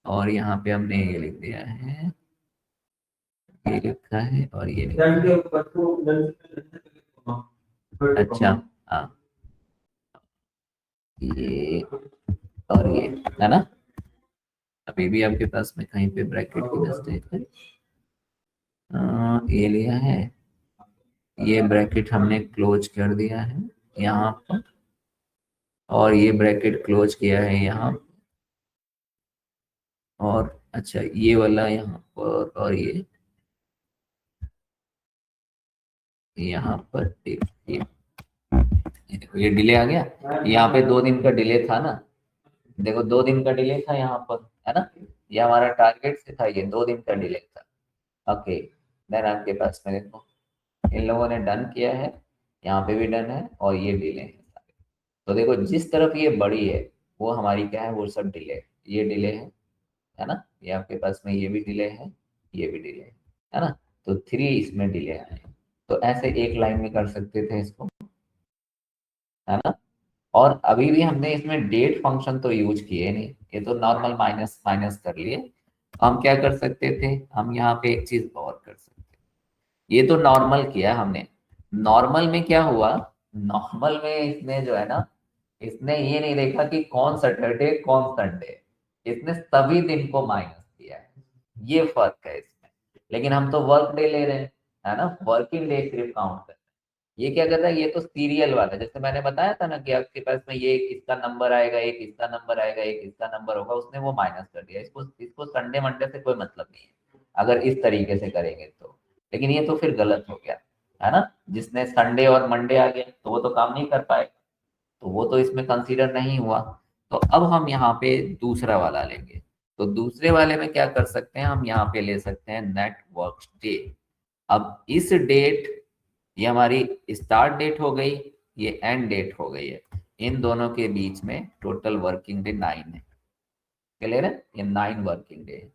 और यहाँ पे हमने ये लिख दिया है, ये लिखा है और ये लिखा डन के ऊपर तो डन है। अच्छा, हाँ, ये और ये, है ना, अभी भी आपके पास में कहीं पे ब्रैकेट की मिस्टेक है। ये लिया है, ये ब्रैकेट हमने क्लोज कर दिया है यहाँ पर, और ये ब्रैकेट क्लोज किया है यहाँ, और अच्छा ये वाला यहाँ पर, और ये यहाँ पर ये देखो ये डिले आ गया, यहाँ पे 2 दिन का डिले था ना, देखो 2 दिन का डिले था यहाँ पर, है ना, ये हमारा टारगेट से था, ये 2 दिन का डिले था। ओके, देन आपके पास में देखो इन लोगों ने डन किया है, यहाँ पे भी डन है, और ये डिले है। तो देखो जिस तरफ ये बड़ी है वो हमारी क्या है, वो सब डिले, ये डिले है ना, ये आपके पास में ये भी डिले है, ये भी डिले है ना, तो 3 इसमें डिले आए। तो ऐसे एक लाइन में कर सकते थे इसको, है ना। और अभी भी हमने इसमें डेट फंक्शन तो यूज किए नहीं, ये तो नॉर्मल माइनस माइनस कर लिए। हम क्या कर सकते थे, हम यहाँ पे एक चीज और कर सकते, ये तो नॉर्मल किया हमने। नॉर्मल में क्या हुआ, नॉर्मल में इसने जो है ना, इसने ये नहीं देखा कि कौन सैटरडे कौन संडे, इसने सभी दिन को माइनस किया है, ये फर्क है इसमें। लेकिन हम तो वर्क डे ले रहे हैं, है ना, वर्किंग डे सिर्फ काउंट कर रहे हैं। ये क्या कर रहा है, ये तो सीरियल वाला, जैसे मैंने बताया था ना कि आपके पास में ये एक इसका नंबर आएगा, एक इसका नंबर आएगा, एक इसका नंबर होगा, उसने वो माइनस कर दिया। इसको इसको संडे मंडे से कोई मतलब नहीं है अगर इस तरीके से करेंगे तो। लेकिन ये तो फिर गलत हो गया, है ना, जिसने संडे और मंडे आ गया तो वो तो काम नहीं कर पाएगा, तो वो तो इसमें कंसीडर नहीं हुआ। तो अब हम यहाँ पे दूसरा वाला लेंगे, तो दूसरे वाले में क्या कर सकते हैं, हम यहाँ पे ले सकते हैं नेट वर्क डे। अब इस डेट, ये हमारी स्टार्ट डेट हो गई, ये एंड डेट हो गई है, इन दोनों के बीच में टोटल वर्किंग डे 9 है, क्लियर है, ये 9 वर्किंग डे।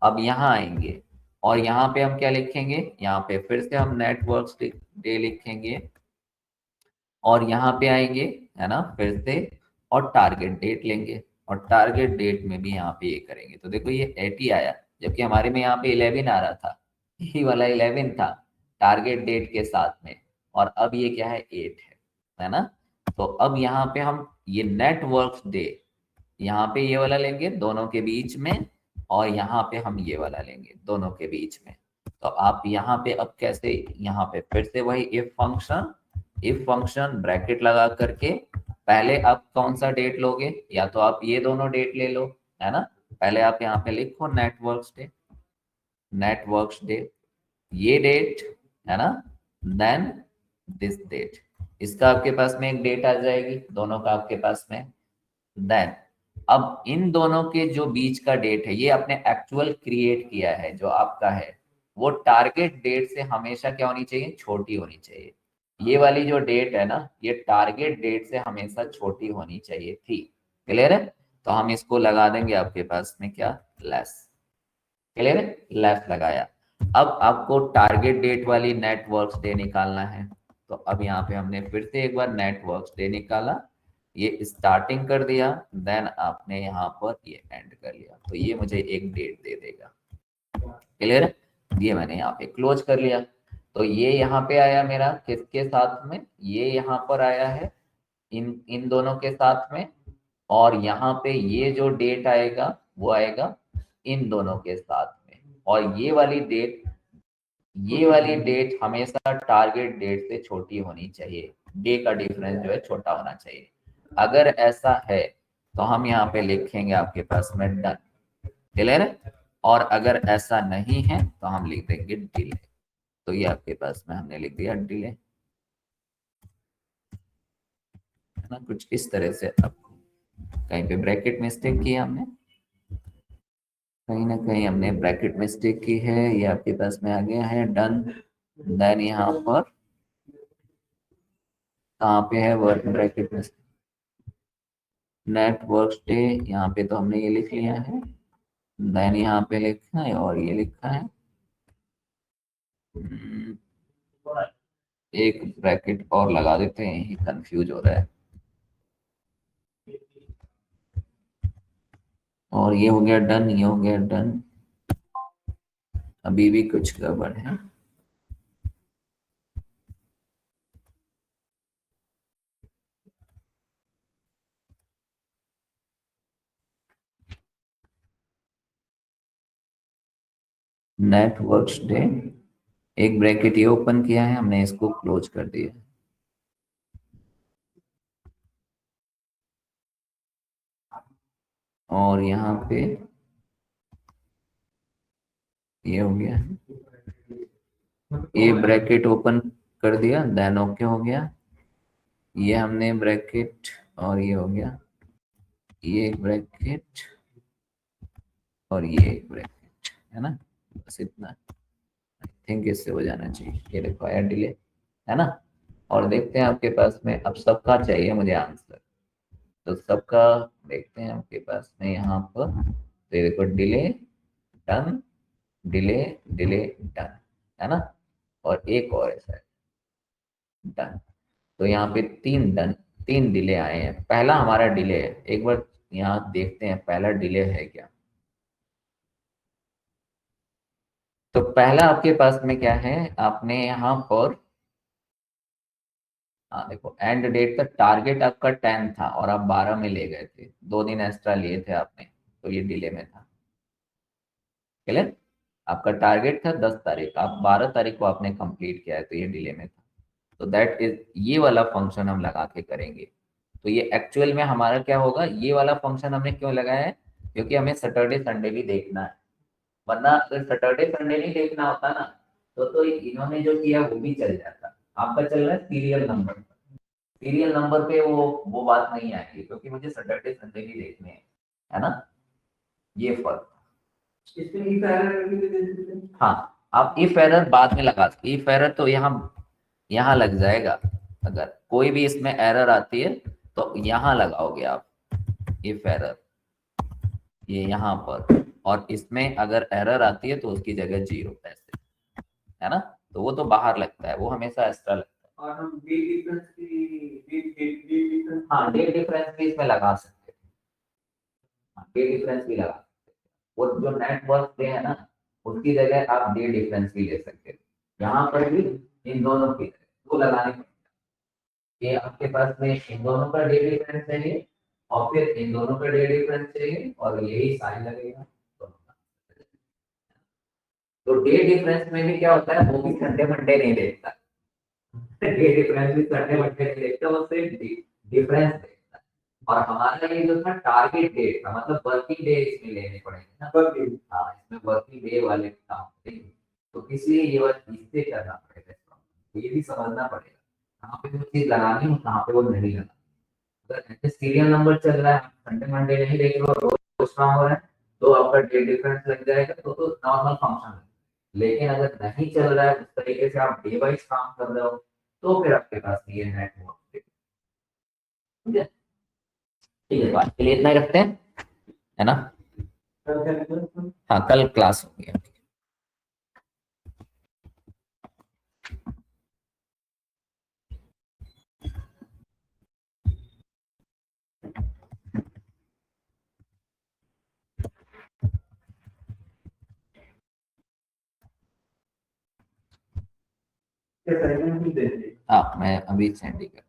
अब यहाँ आएंगे और यहाँ पे हम क्या लिखेंगे, यहाँ पे फिर से हम नेटवर्क डे लिखेंगे और यहाँ पे आएंगे, है ना, फिर से और टारगेट डेट लेंगे और टारगेट डेट में भी यहाँ पे ये करेंगे। तो देखो ये 80 आया, जबकि हमारे में यहाँ पे 11 आ रहा था, यही वाला 11 था टारगेट डेट के साथ में, और अब ये क्या है 8 है ना। तो अब यहाँ पे हम ये नेटवर्क डे यहाँ पे ये वाला लेंगे दोनों के बीच में, और यहाँ पे हम ये वाला लेंगे दोनों के बीच में। तो आप यहाँ पे अब कैसे, यहाँ पे फिर से वही इफ फंक्शन ब्रैकेट लगा करके पहले आप कौन सा डेट लोगे, या तो आप ये दोनों डेट ले लो, है ना। पहले आप यहाँ पे लिखो नेटवर्क डे ये डेट, है ना, देन दिस डेट, इसका आपके पास में एक डेट आ जाएगी दोनों का आपके पास में। देन अब इन दोनों के जो बीच का डेट है ये आपने एक्चुअल क्रिएट किया है जो आपका है, वो टारगेट डेट से हमेशा क्या होनी चाहिए, छोटी होनी चाहिए। ये वाली जो डेट है ना, ये टारगेट डेट से हमेशा छोटी होनी चाहिए थी। क्लियर है, तो हम इसको लगा देंगे आपके पास में क्या, लेस। क्लियर है, लेस लगाया। अब आपको टारगेट डेट वाली नेटवर्क डे निकालना है, तो अब यहाँ पे हमने फिर से एक बार नेटवर्क डे निकाला, ये स्टार्टिंग कर दिया, देन आपने यहाँ पर ये एंड कर लिया, तो ये मुझे एक डेट दे देगा। क्लियर है, ये मैंने यहाँ पे क्लोज कर लिया। तो ये यहाँ पे आया मेरा किसके साथ में, ये यहाँ पर आया है इन इन दोनों के साथ में, और यहाँ पे ये जो डेट आएगा वो आएगा इन दोनों के साथ में, और ये वाली डेट हमेशा टारगेट डेट से छोटी होनी चाहिए, डे का डिफरेंस जो है छोटा होना चाहिए। अगर ऐसा है तो हम यहाँ पे लिखेंगे आपके पास में डन। क्लियर है, और अगर ऐसा नहीं है तो हम लिख देंगे डिले। तो ये आपके पास में हमने लिख दिया डिले, है ना, कुछ इस तरह से। अब कहीं पे ब्रैकेट मिस्टेक की हमने, कहीं ना कहीं हमने ब्रैकेट मिस्टेक की है, ये आपके पास में आ गया है डन। देन यहाँ पर कहाँ पे है वर्क ब्रैकेट में, नेटवर्क डे, यहाँ पे तो हमने ये लिख लिया है, देन यहाँ पे लिखा है और ये लिखा है, एक ब्रैकेट और लगा देते हैं, ये कंफ्यूज हो रहा है। और ये हो गया डन, ये हो गया डन, अभी भी कुछ गड़बड़ है। नेटवर्क डे, एक ब्रैकेट ये ओपन किया है हमने, इसको क्लोज कर दिया। और यहाँ पे ये हो गया, ये ब्रैकेट ओपन कर दिया, देन ओके हो गया। ये हमने ब्रैकेट और ये हो गया, ये एक ब्रैकेट और ये एक ब्रैकेट, है ना, बस इतना। आई थिंक इससे हो जाना चाहिए। ये रिक्वायर डिले, है ना। और देखते हैं आपके पास में, अब सबका चाहिए मुझे आंसर, तो सबका देखते हैं आपके पास में यहाँ पर। तो ये देखो delay done, delay delay done, है ना, और एक और ऐसा है डन। तो यहाँ पे 3 डन, 3 डिले आए हैं। पहला हमारा डिले है, एक बार यहाँ देखते हैं पहला डिले है क्या। तो पहला आपके पास में क्या है, आपने यहाँ पर हाँ देखो एंड डेट का टारगेट आपका 10 था और आप 12 में ले गए थे, 2 दिन एक्स्ट्रा लिए थे आपने, तो ये डिले में था। क्लियर, आपका टारगेट था 10 तारीख, आप 12 तारीख को आपने कंप्लीट किया है, तो ये डिले में था। तो दैट इज, ये वाला फंक्शन हम लगा के करेंगे। तो ये एक्चुअल में हमारा क्या होगा, ये वाला फंक्शन हमने क्यों लगाया है, क्योंकि हमें सैटरडे संडे भी देखना है, वरना अगर सैटरडे संडे नहीं देखना होता ना, तो इन्होंने जो किया वो भी चल जाता। आपका चल रहा है सीरियल नंबर, सीरियल नंबर पे वो बात नहीं आएगी, क्योंकि मुझे सैटरडे संडे भी देखने हैं, है ना, ये फर्क। इसमें इफ एरर, हाँ आप इफ एरर बाद में लगा सकते, इफ एरर तो यहाँ लग जाएगा। अगर कोई भी इसमें एरर आती है तो यहाँ लगाओगे आप इफ एरर, ये यहाँ पर, और इसमें अगर एरर आती है तो उसकी जगह 0 ऐसे, है ना। तो वो तो बाहर लगता है, वो हमेशा एक्स्ट्रा लगता है। और हम डेट डिफरेंस की हाँ, डेट डिफरेंस भी इसमें लगा सकते हैं, डेट डिफरेंस भी लगा सकते हैं। वो जो नेट वर्थ डे है ना, उसकी जगह आप डेट डिफरेंस भी ले सकते हो। यहाँ पर भी इन दोनों की वो लगाने पड़ेगा। ये आपके पास में इन दोनों का डे डिफरेंस चाहिए, और फिर इन दोनों का डे डिफरेंस चाहिए, और यही साइन लगेगा। तो डे डिफरेंस में भी क्या होता है, वो भी संडे मंडे नहीं देखता। डे डिफरेंस भी संडे मंडे नहीं देखता, वो सिर्फ डिफरेंस देखता है। और हमारा ये जो था टारगेट डेट था, मतलब वर्किंग डे इसमें लेने पड़ेंगे ना। वर्किंग, हाँ, इसमें वर्किंग डे वाले काम करेंगे। तो इसलिए ये बात इससे करना पड़ेगा, ये भी समझना पड़ेगा कहाँ पे वो चीज लगानी है, कहाँ पे वो नहीं लगानी। अगर ऐसे सीरियल नंबर चल रहा है, संडे मंडे नहीं देख रहे हो, रोज काम हो रहा है, तो आपका डे डिफरेंस लग जाएगा, तो नॉर्मल फंक्शन है। लेकिन अगर नहीं चल रहा है उस तरीके से, आप डे वाइज काम कर रहे हो, तो फिर आपके पास ये नेटवर्क, ठीक है। ठीक है, तो आज के लिए इतना ही रखते हैं, है ना। हाँ, कल क्लास होगी। हाँ, मैं अभी सेंड ही कर